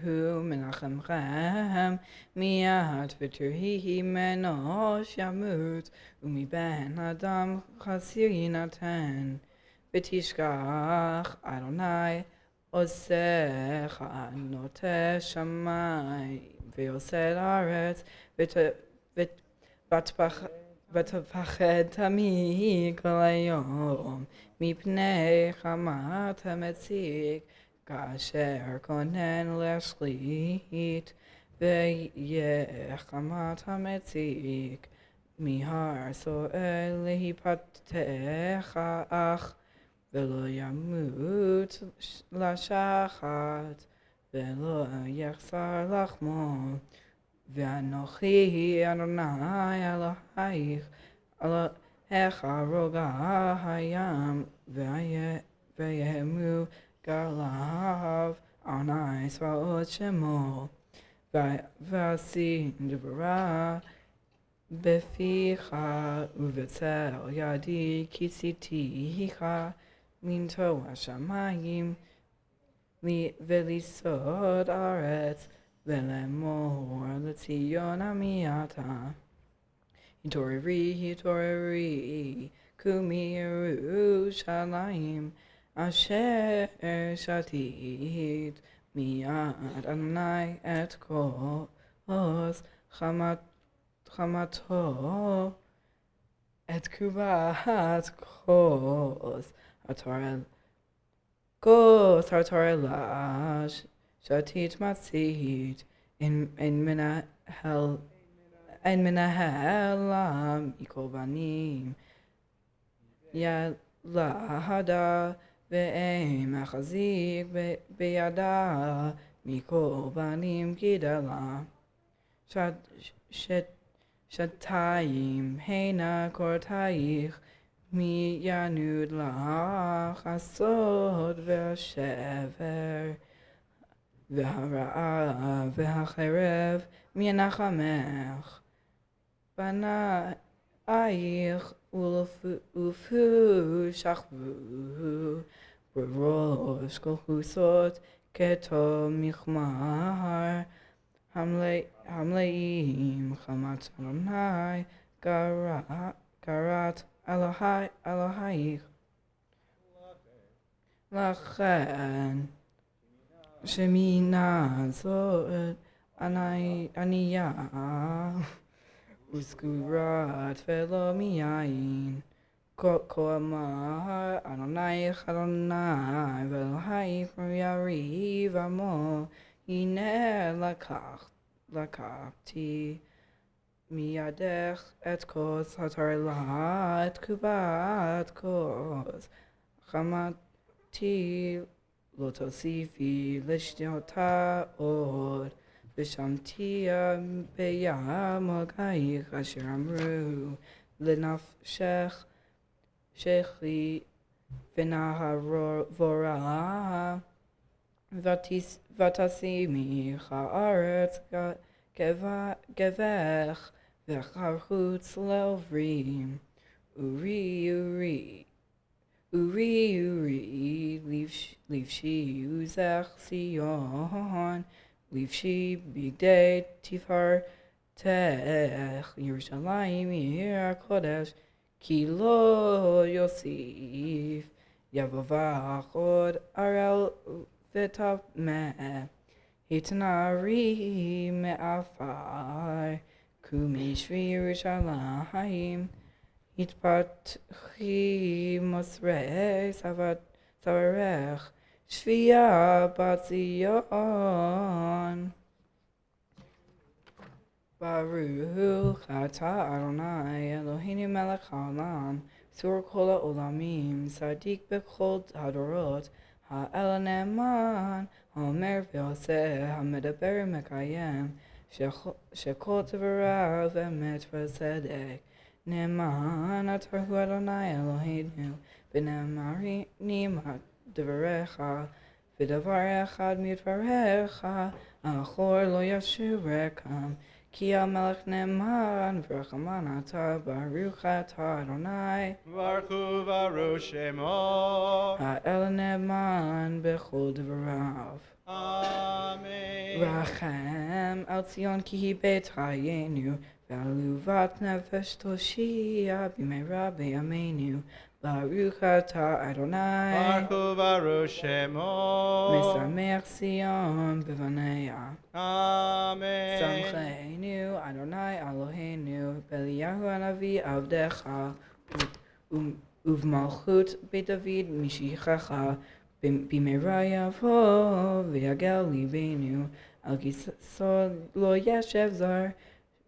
hu menachemchem, miyad v'tirhi menosh yamut, u'miben adam chasir yinaten, v'tishkach Adonai osecha noteh shamai, v'yosed haaretz, ותפחד תמיד כל היום מפני חמת המציק כאשר כונן להשליט ויהיה חמת המציק מהר סוער להיפתח אך ולא ימות לשחת ולא יחסר לחמו ואנוכי אדוני אלוהיך אלוהיך רוגע הים ויהמו גליו עיני צבאות שמו ועשי דברה בפיך ובצל ידי כיסיתיך לנטוע השמיים ולסוד הארץ ולאמור לציון עמייתה. התעוררי, קומי ירושלים, אשר שתית מיד אדוני את כוס חמתו, את קובת כוס Atorel Go Sartor Lash Shatit Matsit in Minahel and Minahelam Ikobanim Ya Lahada Ve'em Achazik Beyada Mikobanim Gidala Shatayim Heina Kortaich Mi Yanud Lach Asod Ve'ashever Ve'hara'ah Ve'hacherev Mi'anachamech Bana'ich Ufu Shachvu B'rosh Kol Chusot Keto Michmar Hamleim Chamat Adonai Garat Elohaich Lachen Shemina Zot Aniyah Uskurat Velo Miyayin Koamar Adonai Velohaich Yari Vamo Ine Lakachti Miyadech et kos hatar lahat kubat kos Chamati lotosifi lishtota od Bishamtia beyam ogaich asher amru Linaf shechi v'nahavora Vatasimi haaretz gevech V'charchutz le'ovrim Uri Livshi uzech Sion Livshi bigdei tifar tech Yerushalayim ir kodesh Ki lo Yosif Yavavach od arel v'tav meh Hitnari me'afar Kumishri Yerushalayim Hitpatchi Mosrei Savarech Shvia Batzion Baruch Atah Adonai Eloheinu melech haolam Sur kol ha'olamim Sadik b'chol hadorot Ha'el ne'eman Ha'omer v'yoseh Ha'medaber mekayem Shekol dvarav emet v'tzedek Ne'eman atarhu Adonai Eloheinu V'ne'emarim dvarecha V'davar echad midvarecha Achor lo yashurekam Ki ha'melech ne'eman v'rachaman atah Baruch atah Adonai Baruch Baruch Shemo. Ha'el ne'eman b'chol dvarav Amen. Rachem al Zion ki hi beit hayenu V'aluvat nefesh toshia b'meira b'yameinu Baruch atah Adonai Baruch Baruch Shemo. Mesamech Zion b'vaneya Amen. Samcheinu Adonai Eloheinu B'Eliyahu hanavi avdecha Uv'malchut beit David mishichacha B'meira yavo v'yagel libenu Al kisod lo yeshev zar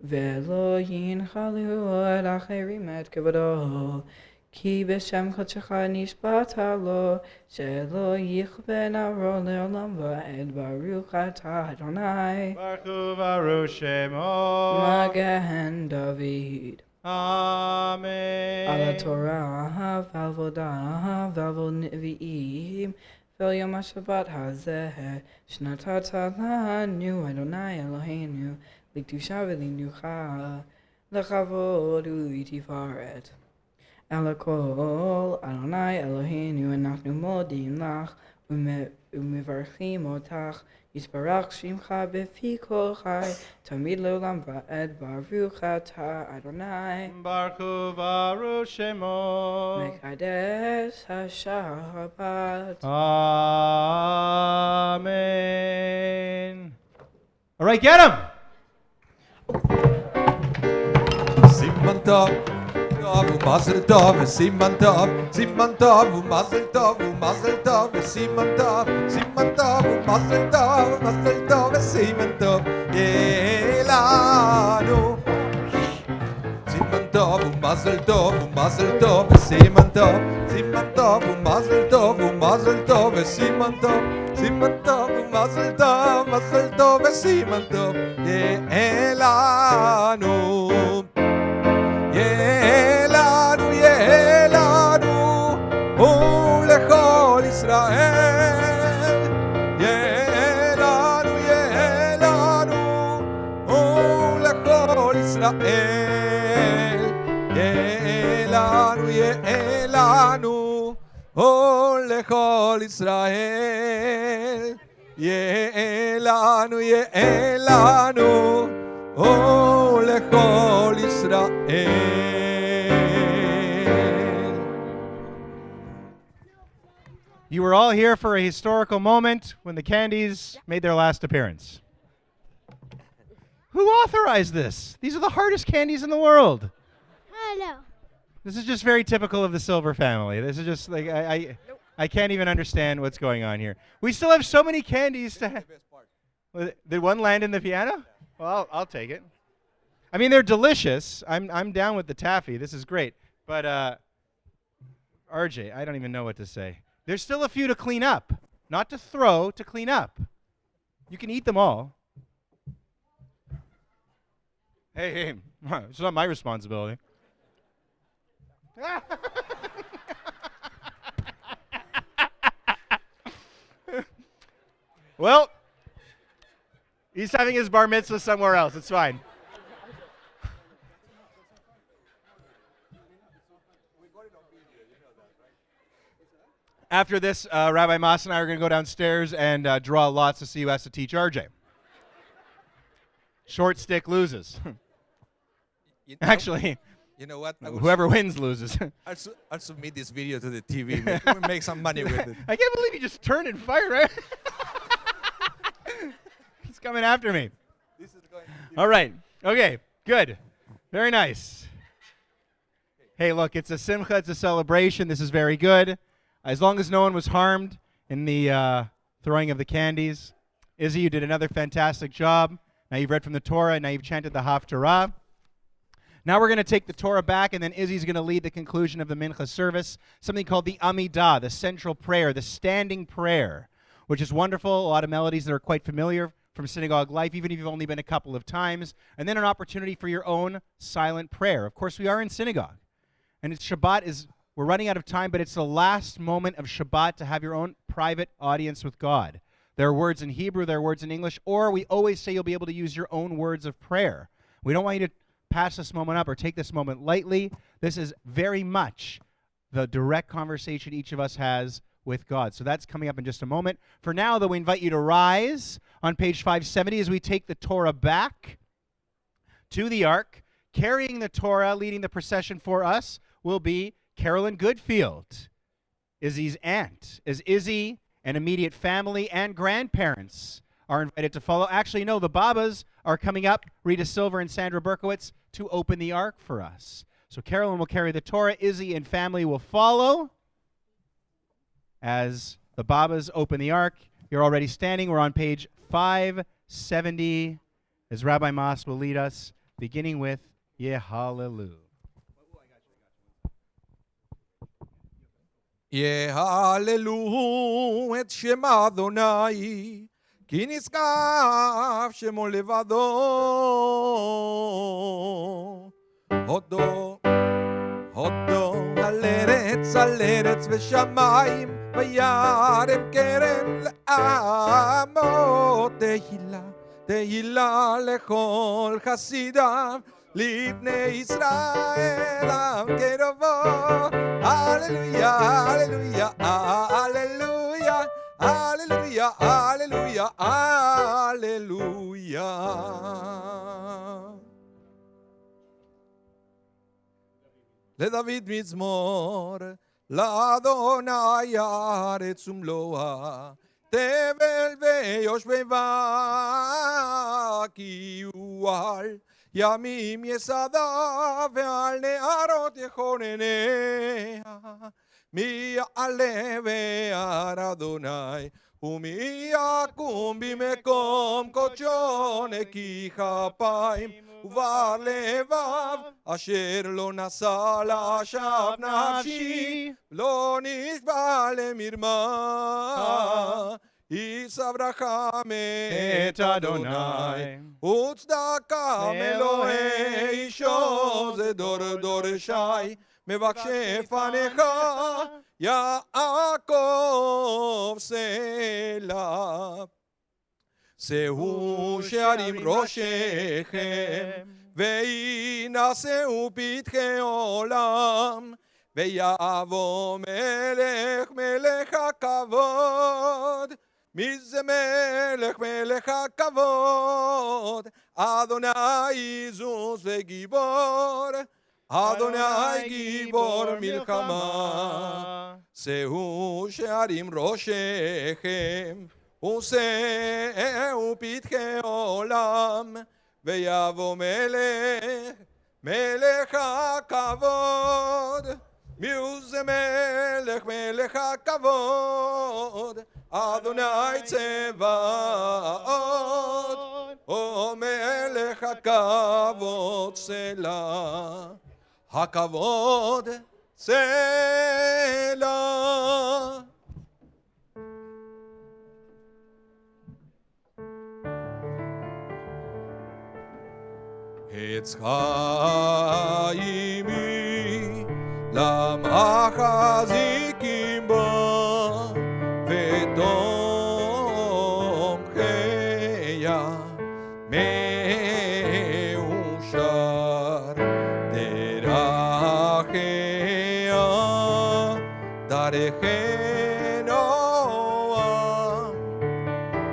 Ve'lo yinchalu od acherim et kevodo Ki b'shem chodshecha nishbata lo Shelo yichbe naro le'olam va'ed Baruch atah Adonai Baruch Baruch Shemo. Magen David Amen. Ala Torah v'avodah v'avonevi'im Vel yom HaShabbat hazeh Shnatat lanu Adonai Eloheinu L'kedusha v'linucha L'chavod u'tifaret Ala kol Adonai Eloheinu Anachnu modim lach U'mevarchim otach Yisbarach shimcha b'fi kol chai Tamid le'olam va'ed Baruch atah Adonai Baruch Baruch Shemo. Mekadesh HaShabbat Amen. All right, get him. סימן טוב, tov u'mazel tov v'siman tov, siman tov u'mazel tov v'siman tov, siman tov u'mazel tov v'siman tov, yelanu. Siman tov u'mazel tov v'siman tov, siman tov u'mazel tov v'siman tov, siman tov u'mazel tov v'siman tov, yelanu. Yelanu, Yelanu, ולכל ישראל. Yelanu, Yelanu, ולכל ישראל. Yelanu, Yelanu, ולכל ישראל. Yelanu, Yelanu, ולכל ישראל. You were all here for a historical moment when the candies made their last appearance. Who authorized this? These are the hardest candies in the world. I know. This is just very typical of the Silver family. This is just like, I can't even understand what's going on here. We still have so many candies to Did one land in the piano? Well, I'll take it. I mean, they're delicious. I'm down with the taffy. This is great. But RJ, I don't even know what to say. There's still a few to clean up. Not to throw, to clean up. You can eat them all. Hey, it's not my responsibility. Well, he's having his bar mitzvah somewhere else. It's fine. After this, Rabbi Mas and I are going to go downstairs and draw lots to see who has to teach RJ. Short stick loses. Actually, you know what? Whoever wins loses. I'll submit this video to the TV. Make some money with it. I can't believe you just turned and fired, right? He's coming after me. All right. Okay. Good. Very nice. Hey, look, it's a simcha. It's a celebration. This is very good. As long as no one was harmed in the throwing of the candies. Izzy, you did another fantastic job. Now you've read from the Torah. Now you've chanted the Haftarah. Now we're going to take the Torah back, and then Izzy's going to lead the conclusion of the Mincha service, something called the Amidah, the central prayer, the standing prayer, which is wonderful. A lot of melodies that are quite familiar from synagogue life, even if you've only been a couple of times. And then an opportunity for your own silent prayer. Of course, we are in synagogue. And it's Shabbat we're running out of time, but it's the last moment of Shabbat to have your own private audience with God. There are words in Hebrew, there are words in English, or we always say you'll be able to use your own words of prayer. We don't want you to pass this moment up or take this moment lightly. This is very much the direct conversation each of us has with God. So that's coming up in just a moment. For now, though, we invite you to rise on page 570 as we take the Torah back to the Ark. Carrying the Torah, leading the procession for us, will be Carolyn Goodfield, Izzy's aunt. As Izzy and immediate family and grandparents are invited to follow. Actually, no, the Babas are coming up, Rita Silver and Sandra Berkowitz, to open the Ark for us. So Carolyn will carry the Torah. Izzy and family will follow as the Babas open the Ark. You're already standing. We're on page 570 as Rabbi Mas will lead us, beginning with Yehalelu. יהללו את שם אדוני, כי נשגב שמו לבדו. הודו, הודו על ארץ ושמיים, וירם כרם לעמו. תהילה, תהילה לכל חסידיו, לבני ישראל עם קרבו. Hallelujah, hallelujah, hallelujah, hallelujah, hallelujah, hallelujah. לדוד מזמור, לאדוני הארץ ומלואה, תבל ויושביה, כי יועל ימים יסדה ועל נהרות יכונניה. מי יעלה בהר אדוני ומי יקום במקום קודשו נקי כפיים ובר לבב אשר לא נשא לשווא נפשי לא נשבע למרמה. יישא ברכה מאת אדוני וצדקה מאלוהי אישו זה דור דורשי מבקשי פניך יעקב סלה. שאו שערים ראשיכם וינשאו פתחי עולם ויבוא מלך מלך הכבוד. מי זה מלך מלך הכבוד? אדוני עזוז וגיבור אדוני גיבור מלחמה. שאו שערים ראשיכם ושאו פתחי עולם ויבוא מלך מלך הכבוד. מיהו זה מלך מלך הכבוד? אדוני צבאות או מלך הכבוד סלה. הכבוד סלה. עץ חיימי למחזיקים בה ותומכיה מאושר דרכיה דרכי נועם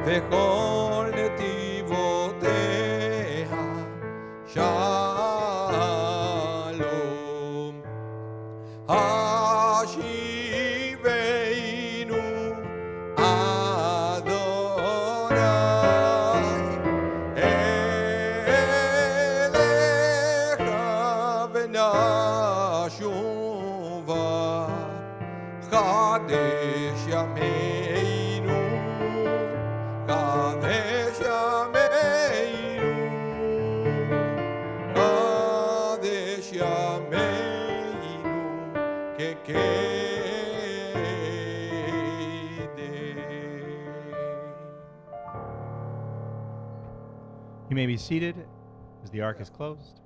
וכל נתיבותיה שלום. השיבנו אדוני אליך ונשובה חדש ימינו חדש ימינו חדש ימינו You may be seated as the ark is closed.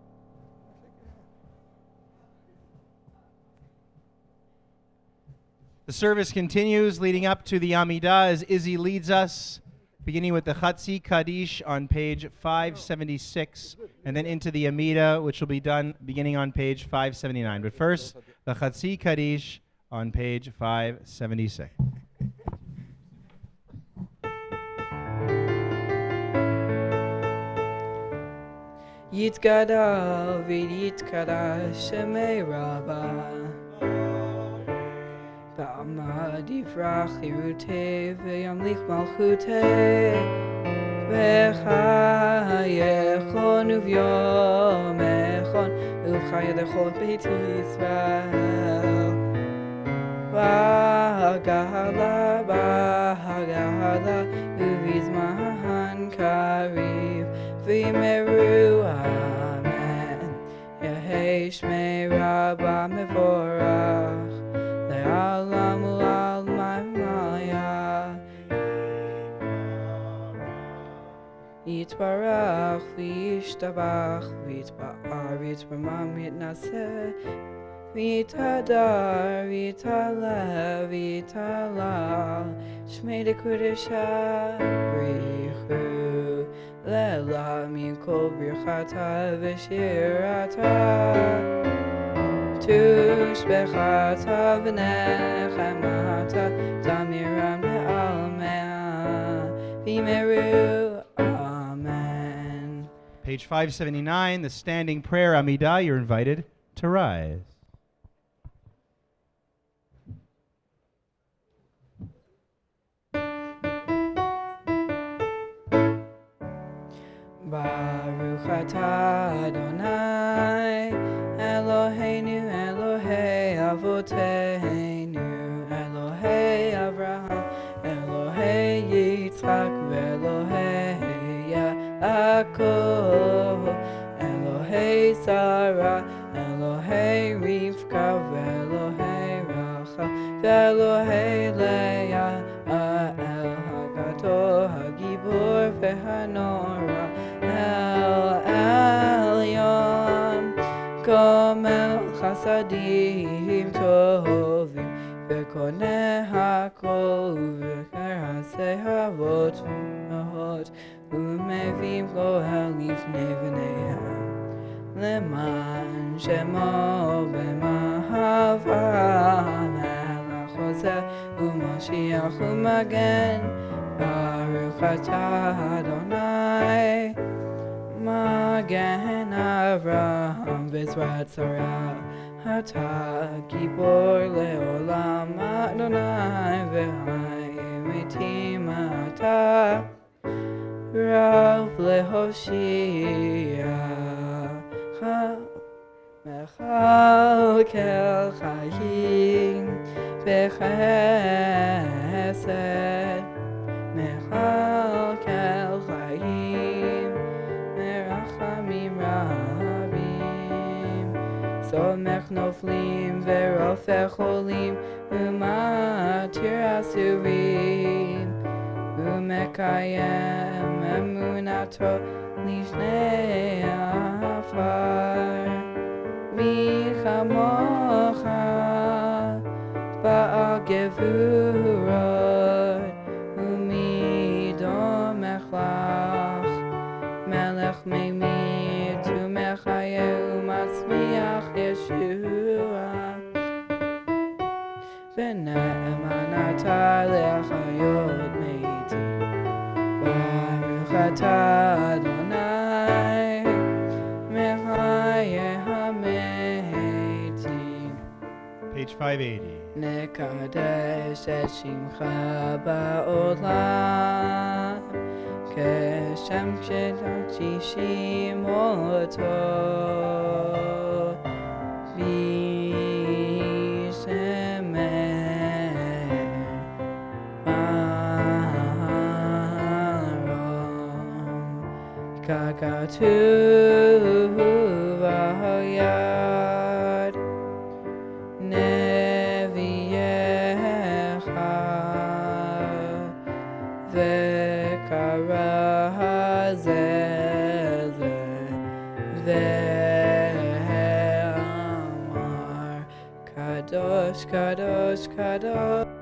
The service continues leading up to the Amidah as Izzy leads us, beginning with the Chatzi Kaddish on page 576, and then into the Amidah, which will be done beginning on page 579. But first, the Chatzi Kaddish on page 576. Yitkada v'yitkada shemei Rabbah Ba'amad yifrach chirutei v'yamlich malchutei v'chayechon uv'yomechon uv'chayedechon beit Yisrael Ba'agala uv'izman kariv v'yimeru amen Yehei shmei Rabbah mevorach le'alam u'almai maya Yitbarach v'yishtabach v'yitba'ar v'yitbamam yitnaseh v'yitadar v'yitaleh v'yitalal shmei dekudesha brichu Le'la mikol birchata v'shirata Tushbechata v'nechemata Tamiram be'almea V'yimeru Amen. Page 579, the standing prayer Amidah. You're invited to rise. Baruch Baruch atah Adonai Eloheinu Elohei Avoteinu Elohei Avraham Elohei Yitzchak Elohei Yaakov Elohei Sarah Elohei Rivka Elohei Rachel Elohei Leah El Hagadol Hagibor Vehanora El Elyon Gomel Chasadim Tovim Vekoneh HaKol Veker Hasei Havot Mahot Umevim Goel Lifnei V'neihem Leman Shemo B'Mahava Melech Hoseh U'Mashiach U'Magen Baruch atah Adonai Magen Avraham V'Zrat Sarah Atah Gibor Le'olam Adonai V'Hayemetim Atah Rav Lehoshia Mechalkel Chayim B'Chesed Mechalkel Chayim Merachamim Rabim Somech Noflim V'Rofeh Cholim U'Matir Asurim U'Mekayem Emunato Lishnei Afar Mi chamocha ba'al gevurot umi domech lach melech meimid u'mechaye u'matzmiach Yeshua v'ne'eman atah le'chayot meitim Baruch atah Adonai mechaye hametim Page 580. Nekadesh et shimcha ba'olam Keshem sheshishim oto B'shemen marom Kakatuv v'hoyad Neviyecha Vekara Hazeze Ve'amar Kadosh, Kadosh, Kadosh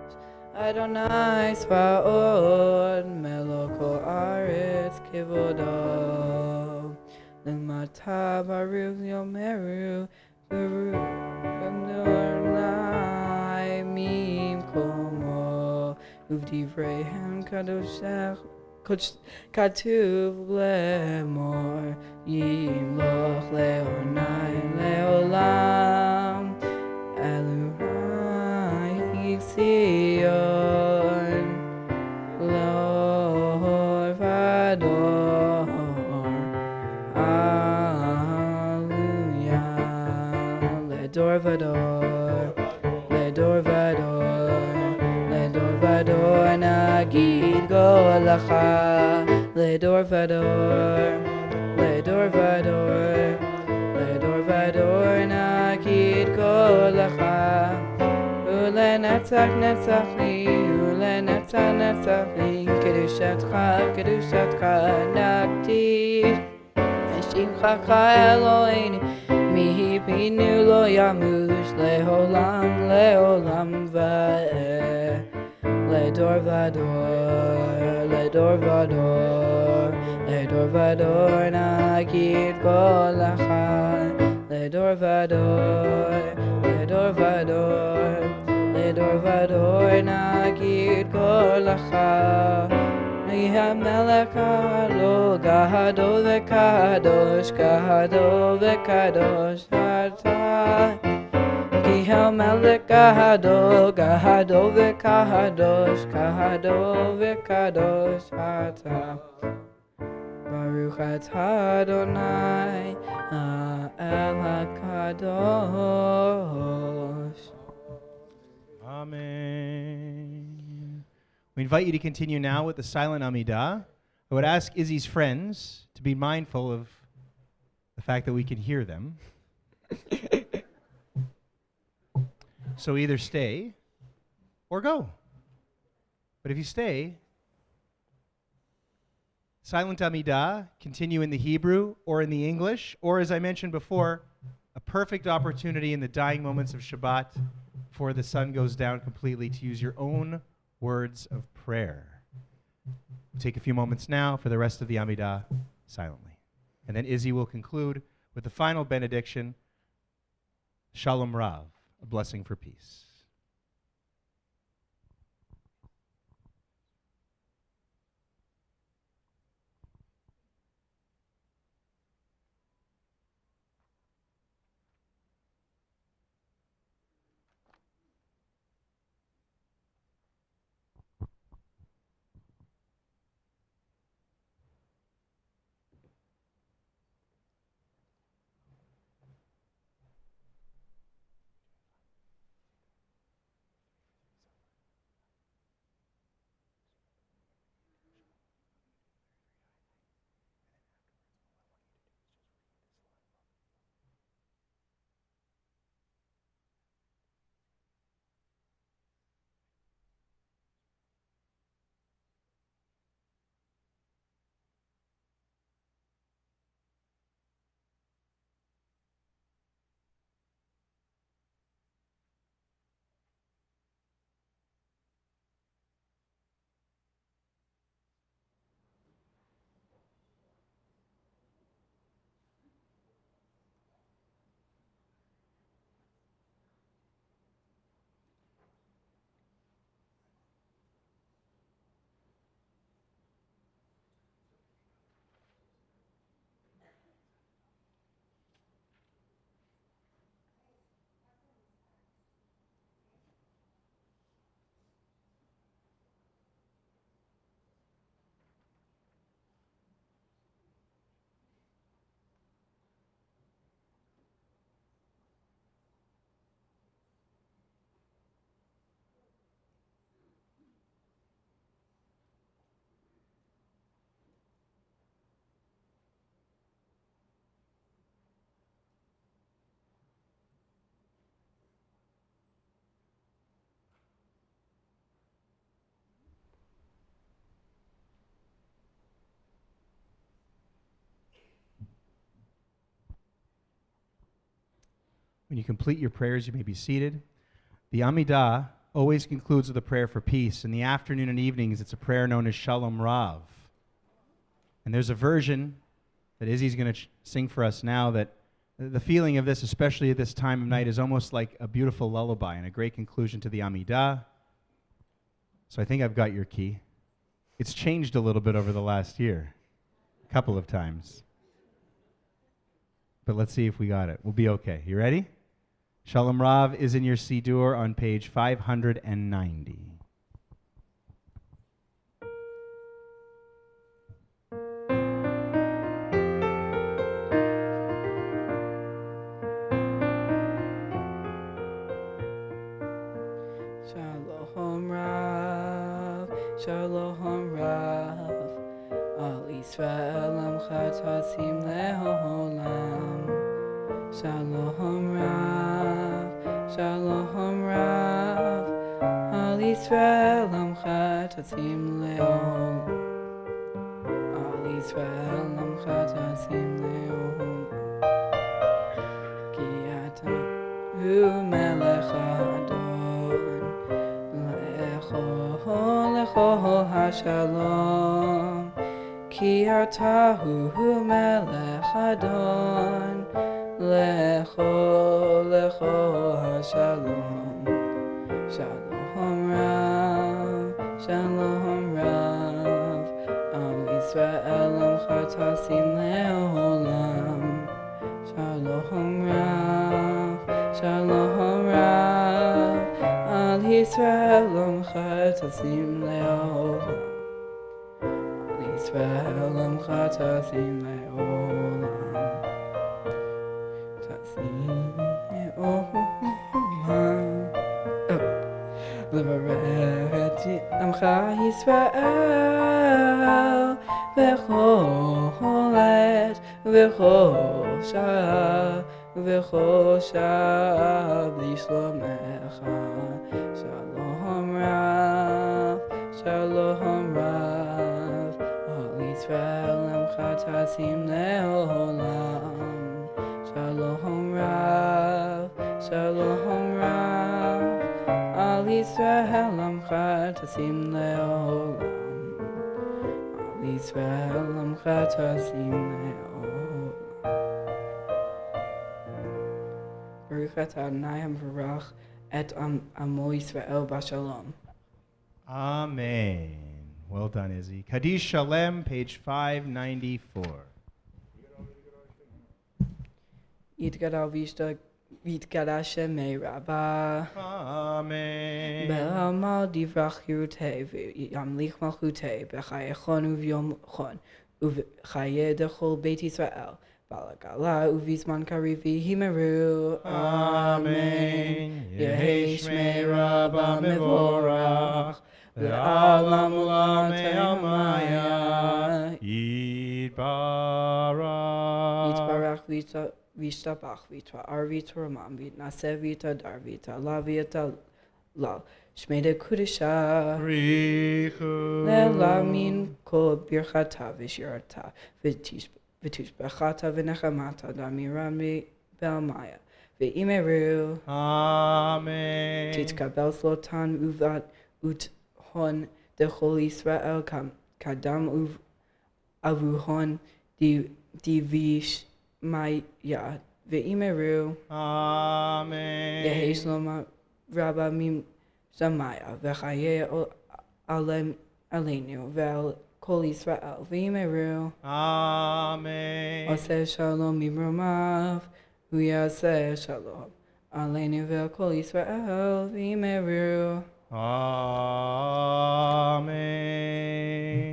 Adonai Svaot Meloko Aretz Kivodo L'mata Baruch Yomeru Baruch Adonai Mimkomo Uvdivreihem Kadoshech Katuv Lemor Yimloch Leonai Leolam Elohai Sion Lor Vador Alleluia Ledor Vador Ledor Vador Ledor Vador Nagid Golacha Ledor Vador Ledor Vador Ledor Vador Nagid Golacha Ule Netzach Netzachli Ule Netzach Netzachli Kedushatcha Kedushatcha Nakdish Shimchacha Eloheinu Mihi Binu Lo Yamush Leolam Leolam Va'eh Ledor Vador Ledor Vador Ledor Vador Nagid Golacha Ledor Vador Ledor Vador Ledor Vador Nagid Golacha Melech Alo Gahado Vekadosh Gahado Vekadosh Atah Ki Melech Gahado Gahado Vekadosh Gahado Vekadosh Atah Baruch atah Adonai ha'el hakadosh. Amen. We invite you to continue now with the silent Amidah. I would ask Izzy's friends to be mindful of the fact that we can hear them. So either stay or go. But if you stay, silent Amidah, continue in the Hebrew or in the English, or as I mentioned before, a perfect opportunity in the dying moments of Shabbat before the sun goes down completely to use your own words of prayer. We'll take a few moments now for the rest of the Amidah silently. And then Izzy will conclude with the final benediction, Shalom Rav, a blessing for peace. When you complete your prayers, you may be seated. The Amidah always concludes with a prayer for peace. In the afternoon and evenings, it's a prayer known as Shalom Rav. And there's a version that Izzy's going to sing for us now that the feeling of this, especially at this time of night, is almost like a beautiful lullaby and a great conclusion to the Amidah. So I think I've got your key. It's changed a little bit over the last year, a couple of times. But let's see if we got it. We'll be okay. You ready? Shalom Rav is in your Siddur on page 590. Shalom Rav, Shalom Rav, Al Yisrael Amcha Tasim Le'olam. Shalom Rav, Shalom Rav, Al Yisrael Amcha Tasim Le'olam. Al Yisrael Amcha Tasim Le'olam. Ki ata hu melech Adon, Lecho HaShalom. Ki ata hu melech Adon, Lecho HaShalom. Shalom Rav, Shalom Rav, Am Yisrael Amcha Tasim Le'olam. Shalom Rav, Shalom Rav, Al Yisrael Amcha Tasim Le'olam. Al Israel Amcha Tasim Le'olam Tasim Le'olam Levarech Amcha Yisrael V'chol et v'chol shah b'shlomecha Shalom Rav Shalom Rav Al Yisrael Amcha Tasim Le'olam Shalom Rav Shalom Rav Al Yisrael Amcha Tasim Le'olam Al Yisrael Amcha Tasim Le'olam Baruch atah Adonai Hamevarach et Amo Yisrael Bashalom. Amen. Well done, Izzy. Kaddish Shalem, page 594. Yitgadal Vishta Yitgadal Shemei Rabbah. Amen. Be'amal divrach hirutei v'yamlich malchutei b'chayechon u'vyom chon u'chaye dechol Beit Yisrael balagala u'vizman karivi himeru. Amen. Yehi Shmei Rabbah mevorach le'alam u'lam te'amaya Yitbarach. Yitbarach Vishtabach Vita'ar Vitaramam Vitnaseh Vitadar Vitala Vitalal Shmede Kudisha Richu. Le'lamin Kol Birchata Vishirata Vitushbechata V'nechamata Damiran Be'almaya Ve'imeru Amen. Titkabel Slotan Uvat Uthon Dechol Yisrael Kadam Avuhon Divish Maya ve'imeru. Amen. Yehi Shloma Rabba Mim Shamaya v'chaye alem aleinu ve'al kol Yisrael ve'imeru. Amen. Oseh Shalom Mimromav Uyaseh Shalom aleinu ve'al kol Yisrael ve'imeru. Amen.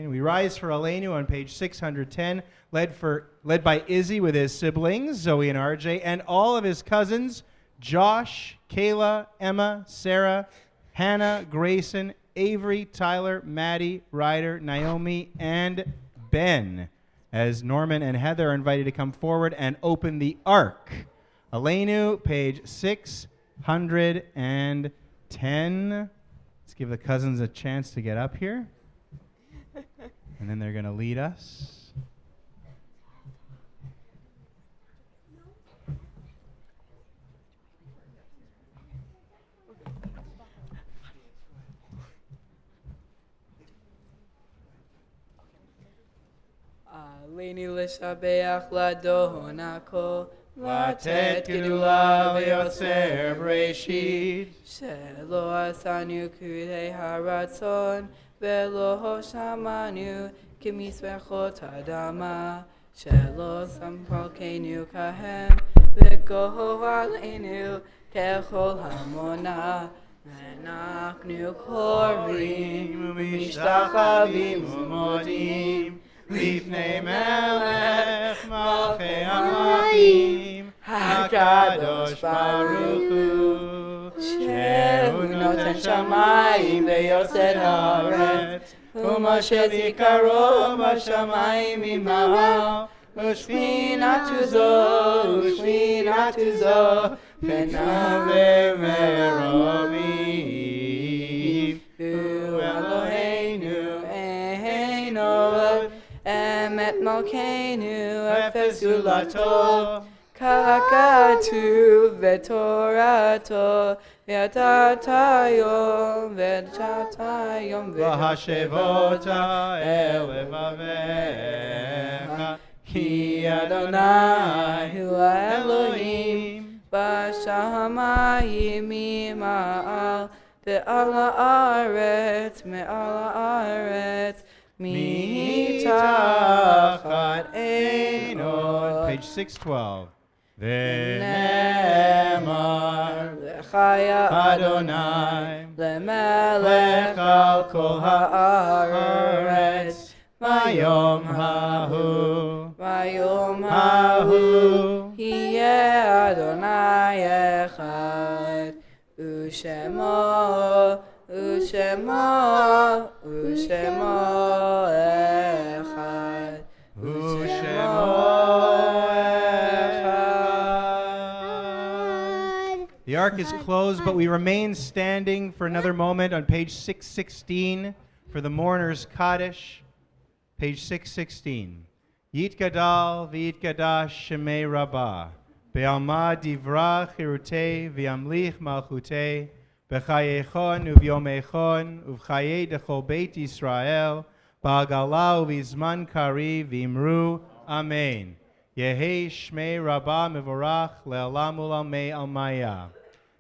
We rise for Aleinu on page 610, led by Izzy with his siblings, Zoe and RJ, and all of his cousins, Josh, Kayla, Emma, Sarah, Hannah, Grayson, Avery, Tyler, Maddie, Ryder, Naomi, and Ben, as Norman and Heather are invited to come forward and open the Ark. Aleinu, page 610. Let's give the cousins a chance to get up here. And then they're going to lead us. Aleinu l'shabeach ladon hakol Latet gedula v'yoser b'reishit. Shelo asanu kurei haratzon velo hoshamanu k'mizbechot adama Shelo sampalkeinu kahem v'goho aleinu kechol hamona v'nachnu korim u'mishtachavim u'modim Lifnei melech malchei hamayim HaKadosh Baruch Hu Shehu noten shamayim ve'yosed haaretz U'moshe zikaro b'shamayim ima'al U'shvinatu zo V'nave meromim U'Eloheinu eheinu Emet Malkeinu Efesu Lato Kakatu Vetorato Ve'atatayom V'hashevota elevavecha Ki Adonai Hu Elohim Bashamayim Mima'al Ve'al ha'aretz Me'al ha'aretz Mitachat Einot. Page 612. V'nemar L'chaya Adonai L'melech al kol ha'aretz Bayom Hahu. Vayom Hahu. Yeh Adonai Echad. Ushemo Echad. The ark is closed, but we remain standing for another moment on page 616 for the mourner's Kaddish. Page 616. Yit Gadal v'yit Gadash Shemei Rabbah. Be'alma divra chirutei v'yamlich malchutei. B'chayechon u'vyomechon u'v'chayei dechol beit Yisrael. Ba'agala u'v'izman kari v'imru. Amen. Yehi Shmei Rabbah Mevorach le'olam u'lamei almaya.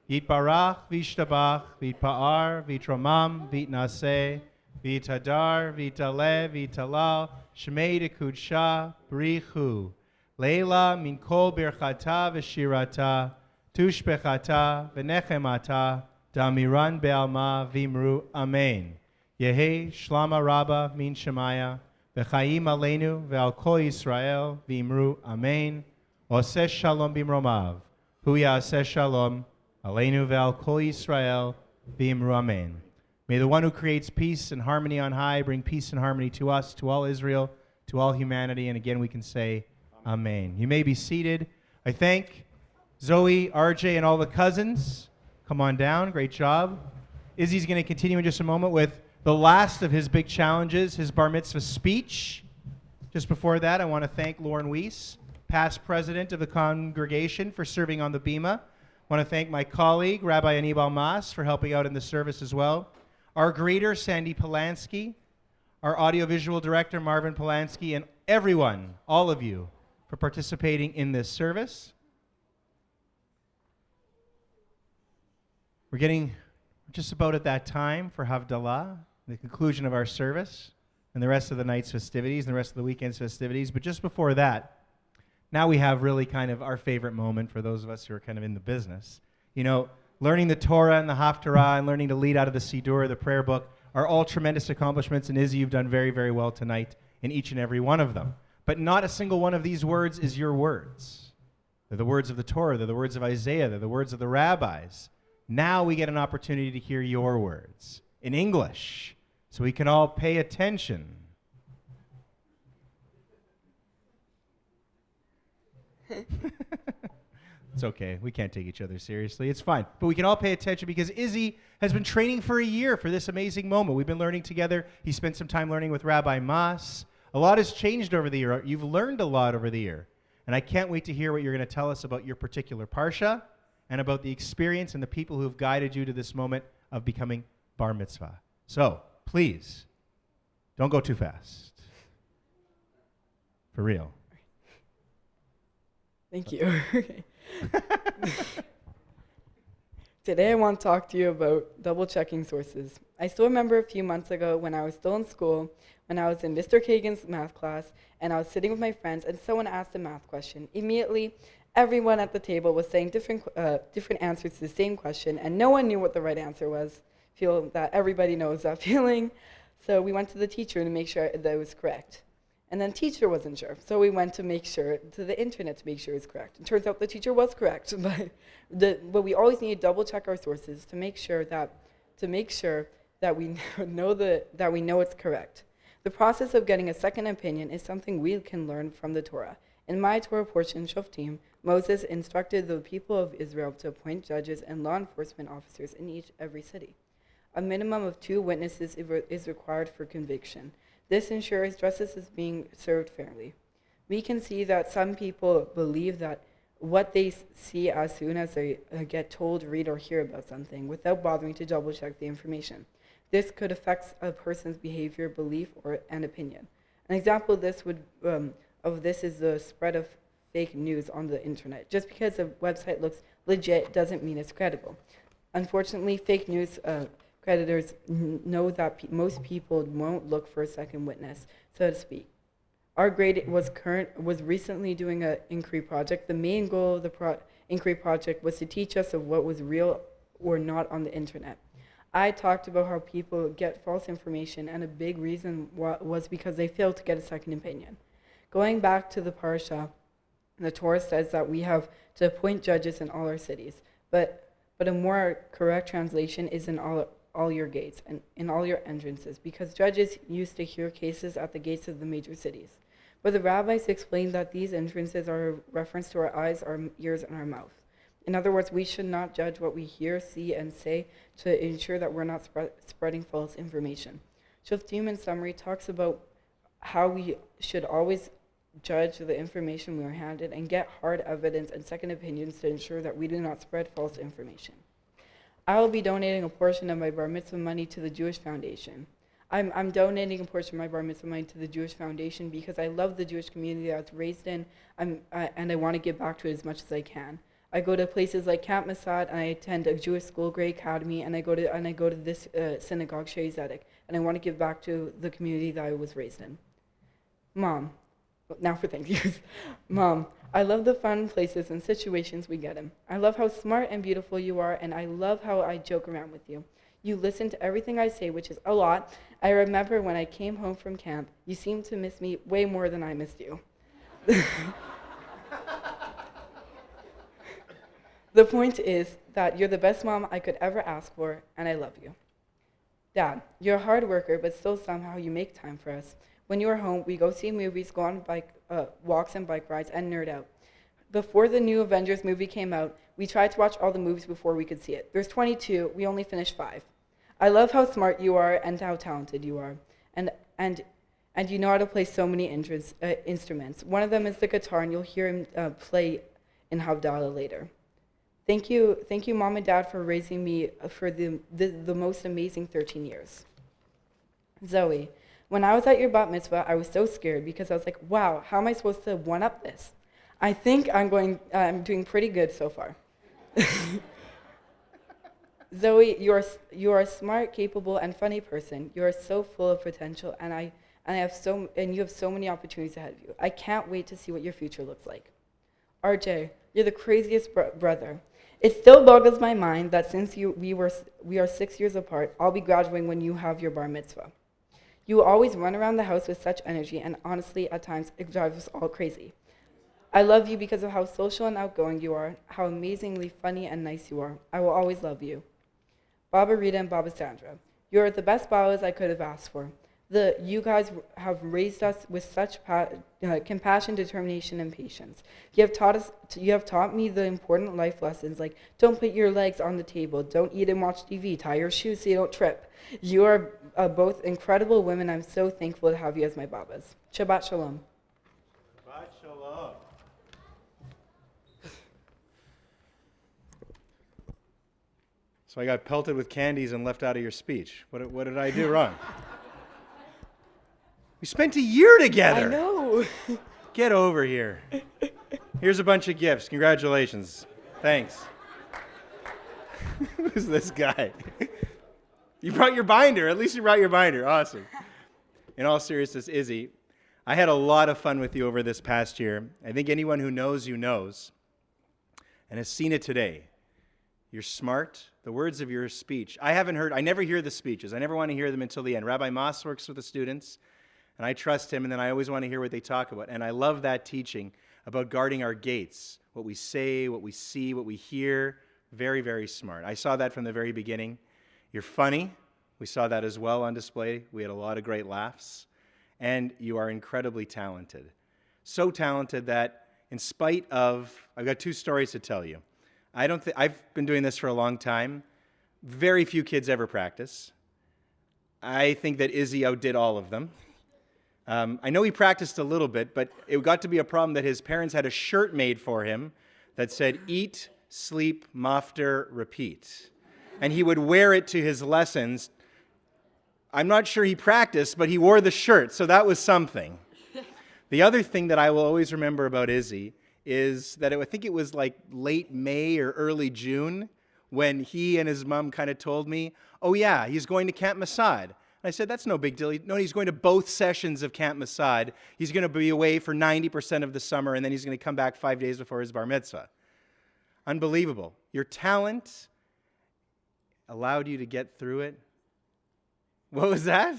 Yitbarach v'yishtabach v'yitpa'ar v'yitromam v'yitnaseh v'yitadar v'yitaleh v'yitalal Shmei dekudsha brichu. Leila min kol birchata v'shirata tushbechata v'nechemata damiran be'alma v'imru. Amen. Yehi Shlama Rabba min Shemaya v'chaim aleinu ve'al kol Yisrael v'imru. Amen. Oseh shalom bimromav. Hu ya'aseh shalom aleinu ve'al kol Yisrael v'imru. Amen. May the one who creates peace and harmony on high bring peace and harmony to us, to all Israel, to all humanity. And again, we can say Amen. You may be seated. I thank Zoe, RJ, and all the cousins. Come on down. Great job. Izzy's going to continue in just a moment with the last of his big challenges, his bar mitzvah speech. Just before that, I want to thank Lauren Weiss, past president of the congregation, for serving on the Bima. I want to thank my colleague, Rabbi Anibal Mas, for helping out in the service as well. Our greeter, Sandy Polanski, our audiovisual director, Marvin Polanski, and everyone, all of you, for participating in this service. We're just about at that time for Havdalah, the conclusion of our service, and the rest of the night's festivities, and the rest of the weekend's festivities. But just before that, now we have really kind of our favorite moment for those of us who are kind of in the business. You know, learning the Torah and the Haftarah and learning to lead out of the Siddur, the prayer book, are all tremendous accomplishments. And Izzy, you've done very, very well tonight in each and every one of them. But not a single one of these words is your words. They're the words of the Torah. They're the words of Isaiah. They're the words of the rabbis. Now we get an opportunity to hear your words in English so we can all pay attention. It's okay. We can't take each other seriously. It's fine. But we can all pay attention because Izzy has been training for a year for this amazing moment. We've been learning together. He spent some time learning with Rabbi Mas. A lot has changed over the year. You've learned a lot over the year. And I can't wait to hear what you're going to tell us about your particular parsha and about the experience and the people who have guided you to this moment of becoming bar mitzvah. So, please, don't go too fast. For real. Thank you. Today I want to talk to you about double-checking sources. I still remember a few months ago when I was still in school, when I was in Mr. Kagan's math class, and I was sitting with my friends, and someone asked a math question. Immediately, everyone at the table was saying different answers to the same question, and no one knew what the right answer was. Feel that everybody knows that feeling. So we went to the teacher to make sure that it was correct. And then teacher wasn't sure. So we went to make sure, to the internet to make sure it was correct. It turns out the teacher was correct. But we always need to double check our sources to make sure that we know it's correct. The process of getting a second opinion is something we can learn from the Torah. In my Torah portion, Shoftim, Moses instructed the people of Israel to appoint judges and law enforcement officers in every city. A minimum of 2 witnesses is required for conviction. This ensures justice is being served fairly. We can see that some people believe that what they see as soon as they get told, read, or hear about something without bothering to double check the information. This could affect a person's behavior, belief, or an opinion. An example of this is the spread of fake news on the internet. Just because a website looks legit doesn't mean it's credible. Unfortunately, fake news creditors know that most people won't look for a second witness, so to speak. Our grade was recently doing an inquiry project. The main goal of the inquiry project was to teach us of what was real or not on the internet. I talked about how people get false information, and a big reason was because they failed to get a second opinion. Going back to the parsha, the Torah says that we have to appoint judges in all our cities, but a more correct translation is in all your gates and in all your entrances, because judges used to hear cases at the gates of the major cities. But the rabbis explained that these entrances are a reference to our eyes, our ears, and our mouth. In other words, we should not judge what we hear, see, and say to ensure that we're not spreading false information. Shoftim, in summary, talks about how we should always judge the information we are handed and get hard evidence and second opinions to ensure that we do not spread false information. I will be donating a portion of my bar mitzvah money to the Jewish Foundation. I'm donating a portion of my bar mitzvah money to the Jewish Foundation because I love the Jewish community that I was raised in, and I want to give back to it as much as I can. I go to places like Camp Masad, and I attend a Jewish school, Grey Academy, and I go to this synagogue, Shei Zedek, and I want to give back to the community that I was raised in. Mom, now for thank yous. Mom, I love the fun places and situations we get in. I love how smart and beautiful you are, and I love how I joke around with you. You listen to everything I say, which is a lot. I remember when I came home from camp, you seemed to miss me way more than I missed you. The point is that you're the best mom I could ever ask for, and I love you. Dad, you're a hard worker, but still somehow you make time for us. When you're home, we go see movies, go on walks and bike rides, and nerd out. Before the new Avengers movie came out, we tried to watch all the movies before we could see it. There's 22, we only finished 5. I love how smart you are and how talented you are. And you know how to play so many instruments. One of them is the guitar, and you'll hear him play in Havdalah later. Thank you, Mom and Dad, for raising me for the most amazing 13 years. Zoe, when I was at your bat mitzvah, I was so scared because I was like, wow, how am I supposed to one-up this? I think I'm doing pretty good so far. Zoe, you are a smart, capable, and funny person. You are so full of potential, and you have so many opportunities ahead of you. I can't wait to see what your future looks like. RJ, you're the craziest brother. It still boggles my mind that since we are 6 years apart, I'll be graduating when you have your bar mitzvah. You always run around the house with such energy, and honestly, at times, it drives us all crazy. I love you because of how social and outgoing you are, how amazingly funny and nice you are. I will always love you. Baba Rita and Baba Sandra, you're the best Babas I could have asked for. You guys have raised us with such compassion, determination, and patience. You have taught me the important life lessons like don't put your legs on the table, don't eat and watch TV, tie your shoes so you don't trip. You are both incredible women. I'm so thankful to have you as my Babas. Shabbat Shalom. Shabbat Shalom. So I got pelted with candies and left out of your speech. What did I do wrong? We spent a year together. I know. Get over here. Here's a bunch of gifts. Congratulations. Thanks. Who's this guy? You brought your binder. At least you brought your binder. Awesome. In all seriousness, Izzy, I had a lot of fun with you over this past year. I think anyone who knows you knows and has seen it today. You're smart. The words of your speech. I never hear the speeches. I never want to hear them until the end. Rabbi Moss works with the students, and I trust him, and then I always want to hear what they talk about. And I love that teaching about guarding our gates, what we say, what we see, what we hear. Very, very smart. I saw that from the very beginning. You're funny. We saw that as well on display. We had a lot of great laughs. And you are incredibly talented. So talented that in spite of, I've got 2 stories to tell you. I've been doing this for a long time. Very few kids ever practice. I think that Izzy outdid all of them. I know he practiced a little bit, but it got to be a problem that his parents had a shirt made for him that said, eat, sleep, mafter, repeat. And he would wear it to his lessons. I'm not sure he practiced, but he wore the shirt, so that was something. The other thing that I will always remember about Izzy is that I think it was like late May or early June when he and his mom kind of told me, oh yeah, he's going to Camp Masad. And I said, that's no big deal. No, he's going to both sessions of Camp Masad. He's going to be away for 90% of the summer, and then he's going to come back 5 days before his bar mitzvah. Unbelievable. Your talent, allowed you to get through it. What was that?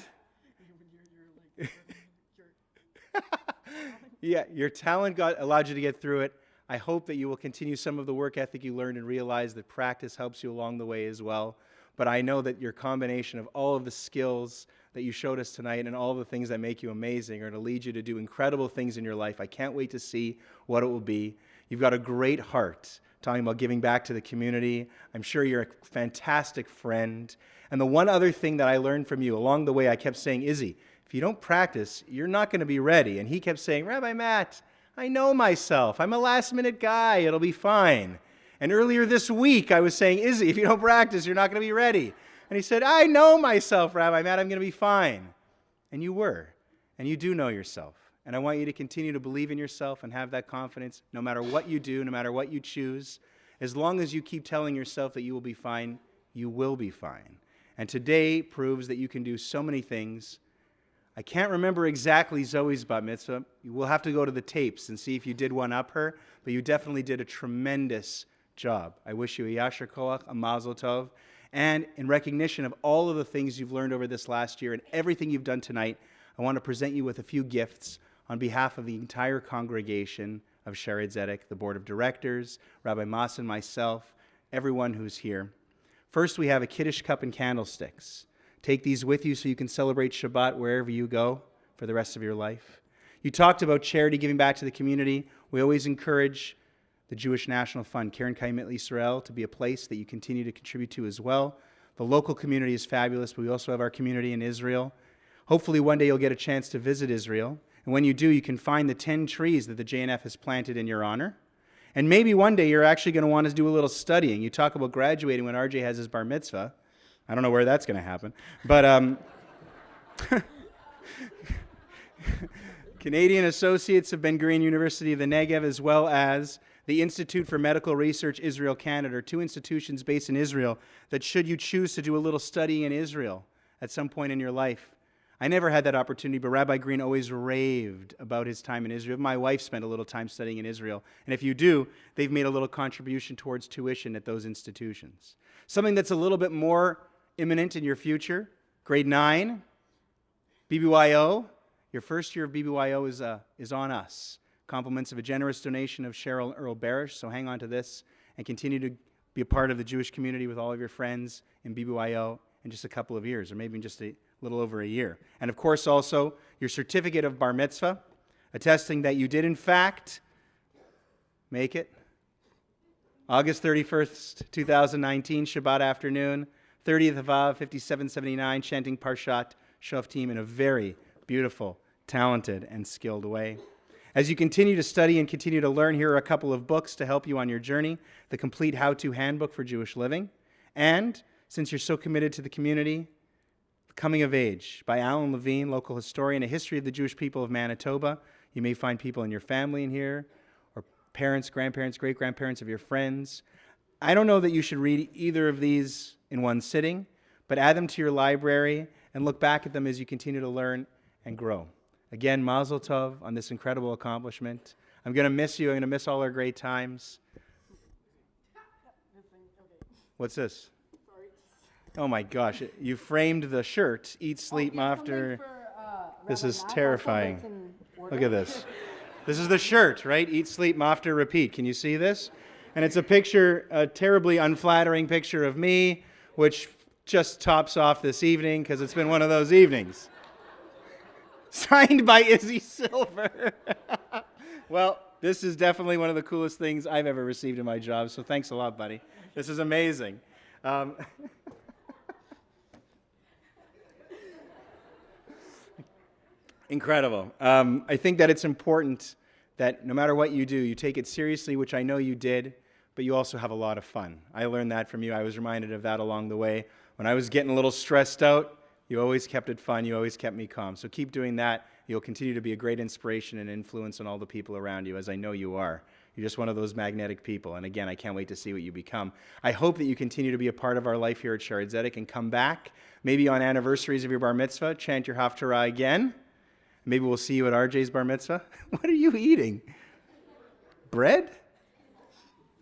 Yeah, your talent allowed you to get through it. I hope that you will continue some of the work ethic you learned and realize that practice helps you along the way as well. But I know that your combination of all of the skills that you showed us tonight and all of the things that make you amazing are going to lead you to do incredible things in your life. I can't wait to see what it will be. You've got a great heart, talking about giving back to the community. I'm sure you're a fantastic friend. And the one other thing that I learned from you along the way, I kept saying, Izzy, if you don't practice, you're not going to be ready. And he kept saying, Rabbi Matt, I know myself. I'm a last-minute guy. It'll be fine. And earlier this week, I was saying, Izzy, if you don't practice, you're not going to be ready. And he said, I know myself, Rabbi Matt. I'm going to be fine. And you were. And you do know yourself. And I want you to continue to believe in yourself and have that confidence no matter what you do, no matter what you choose. As long as you keep telling yourself that you will be fine, you will be fine. And today proves that you can do so many things. I can't remember exactly Zoe's bat mitzvah. You will have to go to the tapes and see if you did one-up her, but you definitely did a tremendous job. I wish you a yasher koach, a mazel tov, and in recognition of all of the things you've learned over this last year and everything you've done tonight, I want to present you with a few gifts on behalf of the entire congregation of Shaarei Tzedek, the board of directors, Rabbi Mas and myself, everyone who's here. First, we have a Kiddush cup and candlesticks. Take these with you so you can celebrate Shabbat wherever you go for the rest of your life. You talked about charity, giving back to the community. We always encourage the Jewish National Fund, Keren Kayemet Yisrael, to be a place that you continue to contribute to as well. The local community is fabulous, but we also have our community in Israel. Hopefully one day you'll get a chance to visit Israel. And when you do, you can find the 10 trees that the JNF has planted in your honor. And maybe one day you're actually going to want to do a little studying. You talk about graduating when RJ has his bar mitzvah. I don't know where that's going to happen. But Canadian Associates of Ben-Gurion University of the Negev, as well as the Institute for Medical Research Israel Canada, are two institutions based in Israel that should you choose to do a little study in Israel at some point in your life. I never had that opportunity, but Rabbi Green always raved about his time in Israel. My wife spent a little time studying in Israel. And if you do, they've made a little contribution towards tuition at those institutions. Something that's a little bit more imminent in your future, grade 9, BBYO. Your first year of BBYO is on us. Compliments of a generous donation of Cheryl and Earl Barish, so hang on to this and continue to be a part of the Jewish community with all of your friends in BBYO in just a couple of years, or maybe in just a little over a year. And of course also your certificate of bar mitzvah, attesting that you did in fact make it. August 31st, 2019, Shabbat afternoon, 30th of Av, 5779, chanting Parshat Shoftim in a very beautiful, talented, and skilled way. As you continue to study and continue to learn, here are a couple of books to help you on your journey. The Complete How-To Handbook for Jewish Living. And, since you're so committed to the community, Coming of Age by Alan Levine, local historian, A History of the Jewish People of Manitoba. You may find people in your family in here, or parents, grandparents, great-grandparents of your friends. I don't know that you should read either of these in one sitting, but add them to your library and look back at them as you continue to learn and grow. Again, Mazel Tov on this incredible accomplishment. I'm going to miss you. I'm going to miss all our great times. What's this? Oh my gosh, you framed the shirt, Eat, Sleep, Mafter. This is terrifying. Look at this. This is the shirt, right? Eat, Sleep, Mafter, Repeat. Can you see this? And it's a picture, a terribly unflattering picture of me, which just tops off this evening because it's been one of those evenings. Signed by Izzy Silver. Well, this is definitely one of the coolest things I've ever received in my job, so thanks a lot, buddy. This is amazing. Incredible. I think that it's important that no matter what you do, you take it seriously, which I know you did, but you also have a lot of fun. I learned that from you. I was reminded of that along the way. When I was getting a little stressed out, you always kept it fun. You always kept me calm. So keep doing that. You'll continue to be a great inspiration and influence on all the people around you, as I know you are. You're just one of those magnetic people. And again, I can't wait to see what you become. I hope that you continue to be a part of our life here at Shaarei Tzedek and come back, maybe on anniversaries of your bar mitzvah, chant your Haftarah again. Maybe we'll see you at RJ's bar mitzvah. What are you eating? Bread?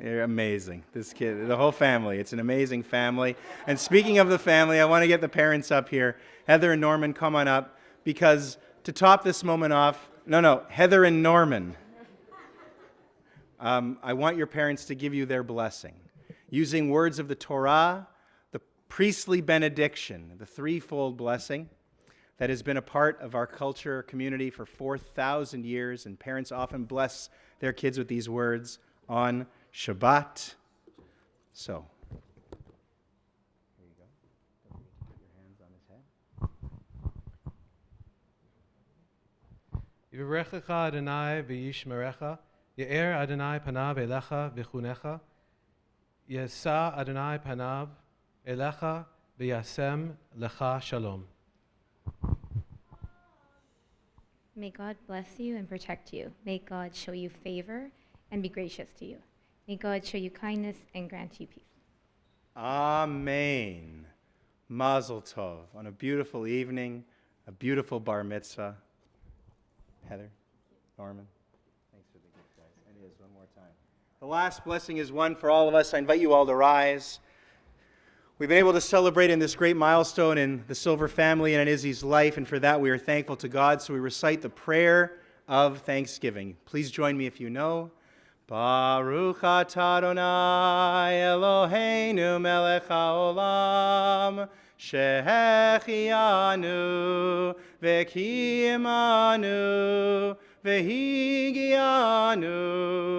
You're amazing. This kid, the whole family. It's an amazing family. And speaking of the family, I want to get the parents up here. Heather and Norman, come on up. Because to top this moment off, Heather and Norman. I want your parents to give you their blessing. Using words of the Torah, the priestly benediction, the threefold blessing that has been a part of our culture, community for 4,000 years. And parents often bless their kids with these words on Shabbat. So, here you go. Don't forget to put your hands on his head. Yivarechecha Adonai v'yishmerecha, Ye'er Adonai panav elecha v'chunecha, Yesa Adonai panav elecha v'yasem lecha shalom. May God bless you and protect you. May God show you favor and be gracious to you. May God show you kindness and grant you peace. Amen. Mazel tov. On a beautiful evening, a beautiful bar mitzvah. Heather, Norman, thanks for the gift, guys. And it is one more time. The last blessing is one for all of us. I invite you all to rise. We've been able to celebrate in this great milestone in the Silver family and in Izzy's life, and for that we are thankful to God. So we recite the prayer of thanksgiving. Please join me if you know. Baruch atah Adonai Eloheinu melech haolam shehechianu v'kiyimanu v'higianu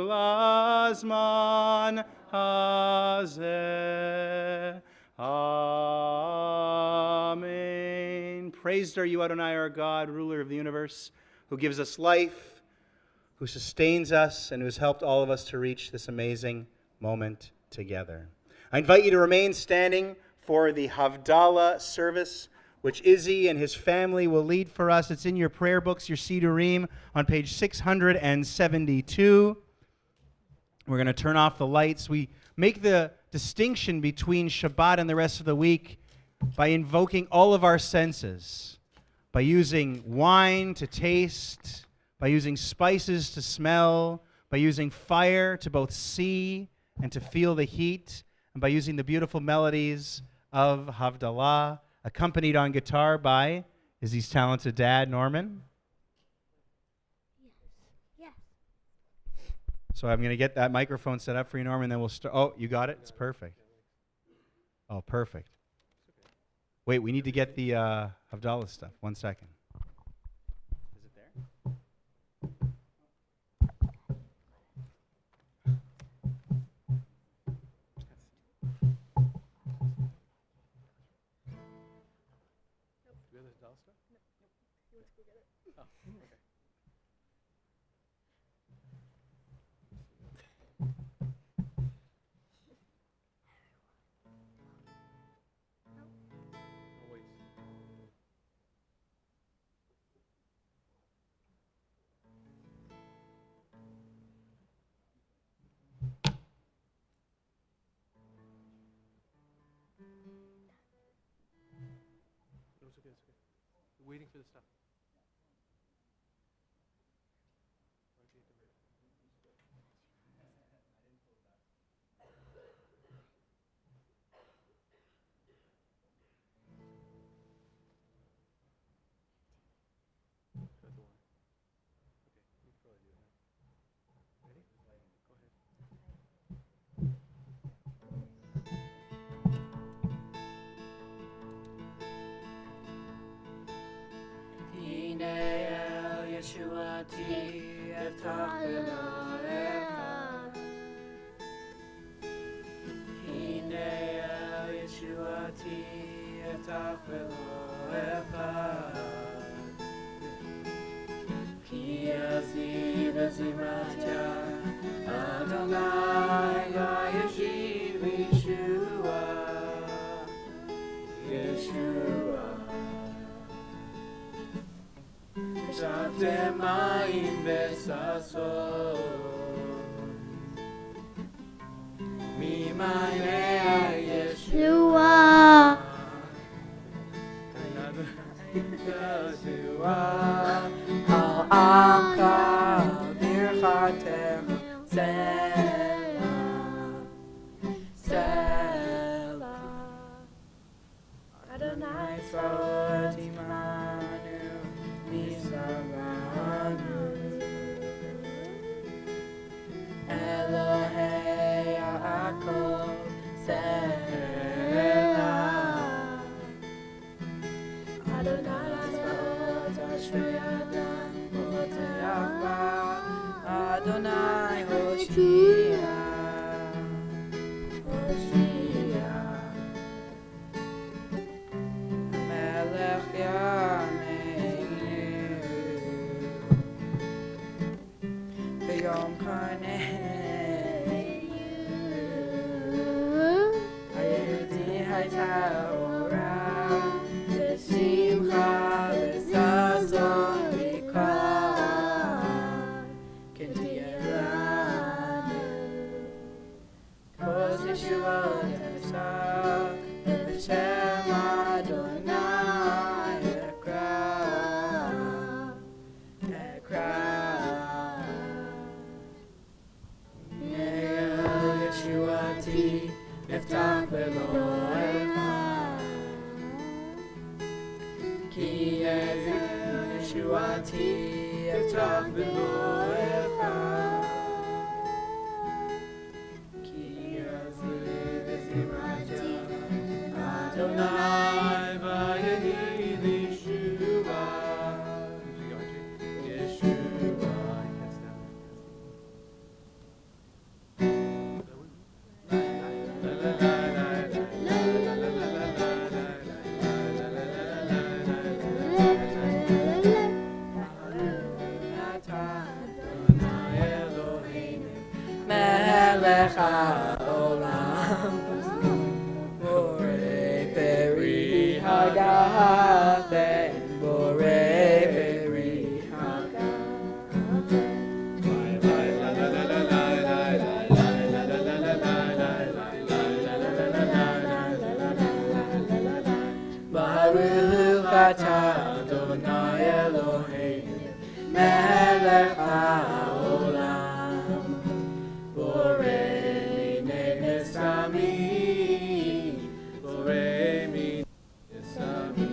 lazman hazeh. Amen. Praised are you, Adonai, our God, ruler of the universe, who gives us life, who sustains us, and who has helped all of us to reach this amazing moment together. I invite you to remain standing for the Havdalah service, which Izzy and his family will lead for us. It's in your prayer books, your Sidurim, on page 672. We're going to turn off the lights. We make the distinction between Shabbat and the rest of the week by invoking all of our senses, by using wine to taste, by using spices to smell, by using fire to both see and to feel the heat, and by using the beautiful melodies of Havdalah, accompanied on guitar by Izzy's talented dad, Norman. Yes. So I'm going to get that microphone set up for you, Norman, then we'll start. Oh, you got it? It's perfect. Oh, perfect. Wait, we need to get the Havdalah stuff. 1 second. Is it there? We're waiting for the stuff. Yeshuati eftach Elohecha. Hine el Yeshuati eftach Elohecha. Ki yazi bezimratya Adonai vayeshiv Yeshua. Yeshua. Shate ma'im besason Mimaynei Yeshua Yeshua Ha'amcha Virchatem Selah טהורה, בשמחה וששון ויקר, כן תהיה לנו. כוס ישועות ישר, ובשם אדוני אקרא. נגד ישועתי אפתח במועלך, כי עזי ישועתי אפתח במועלך, כי עזי וזמרתי אדוני ויהי לי ישועה. מלך העולם, בורא פרי הגפן, בורא פרי ברוך אתה אדוני אלוהינו, מלך העולם, בורא מיני נסתמים, בורא מיני נסתמים.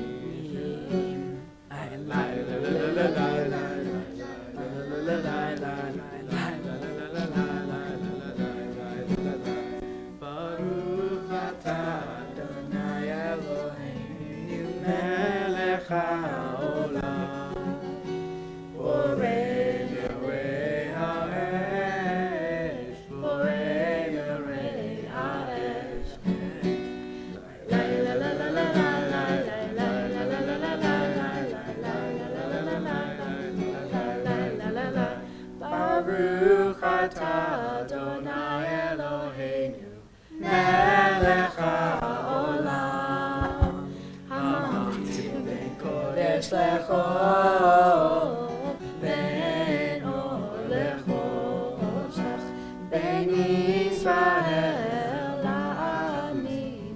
ברוך אתה אדוני אלוהינו, מלך העולם, בורא מרעי האש, בורא מרעי האש. ברוך אתה אדוני אלוהינו, מלך העולם, המבדיל בין קודש לחול, בין אור לחושך, בין ישראל לעמים,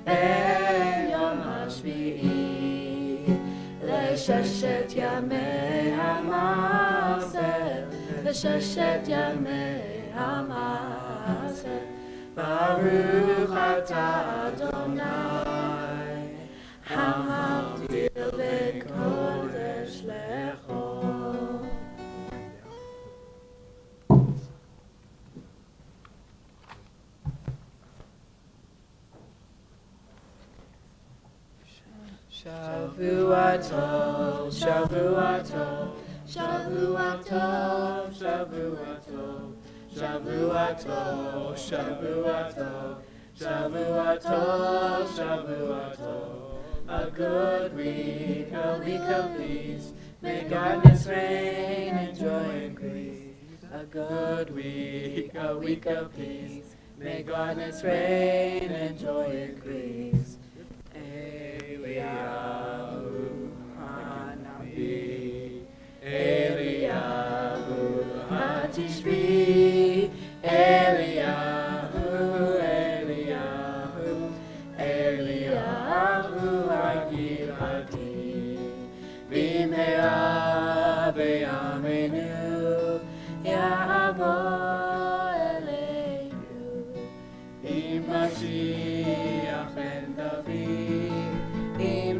בין יום השביעי לששת ימי המעשר, לששת ימי המעשר. ברוך אתה אדוני, המבדיל בין קודש לחול. שבוע טוב, שבוע טוב, שבוע טוב, שבוע טוב, שבוע טוב, שבוע טוב, שבוע טוב, שבוע טוב. A good week of peace, may goodness reign and joy increase. A good week of peace, may goodness reign and joy increase. Eliyahu Hanavi, Eliyahu Hatishbi, Eliyahu, Eliyahu, Eliyahu Hagilati, Bimera Beyamenu, Yahabo Eleinu, Mashiach ben David,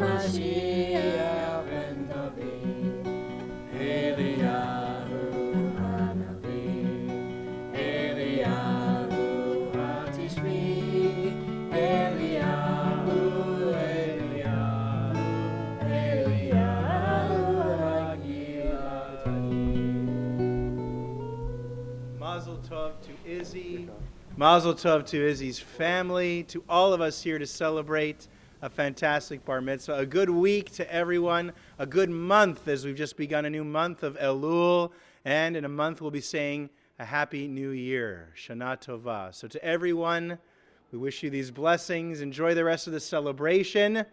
Mashiach ben David, Eliyahu Hanavi, Eliyahu Hatishbi, Eliyahu, Eliyahu, Eliyahu Hagilati. Mazel tov to Izzy. Mazel tov to Izzy's family, to all of us here to celebrate a fantastic bar mitzvah. A good week to everyone, a good month as we've just begun a new month of Elul, and in a month we'll be saying a happy new year, Shana Tova. So to everyone, We wish you these blessings. Enjoy the rest of the celebration.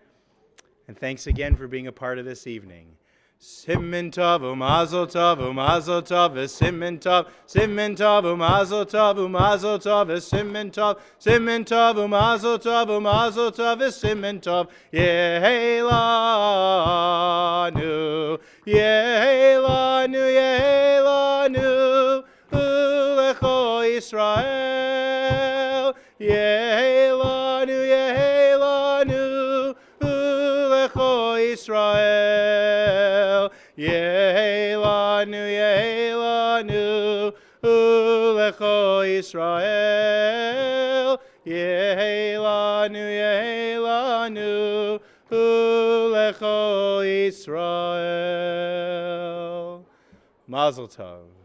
And thanks again for being a part of this evening. Siman tov, u'mazel tov, u'mazel tov, v'siman tov, siman tov, u'mazel tov, u'mazel tov, v'siman tov, siman tov, u'mazel tov, u'mazel tov, v'siman tov, yehelanu, yehelanu, yehelanu, u'lecho Yisrael, yehelanu, yehelanu, u'lecho Yisrael. Yehelanu, Yehelanu, u'lecho Yisrael. Yehelanu, Yehelanu, u'lecho Yisrael. Mazel tov.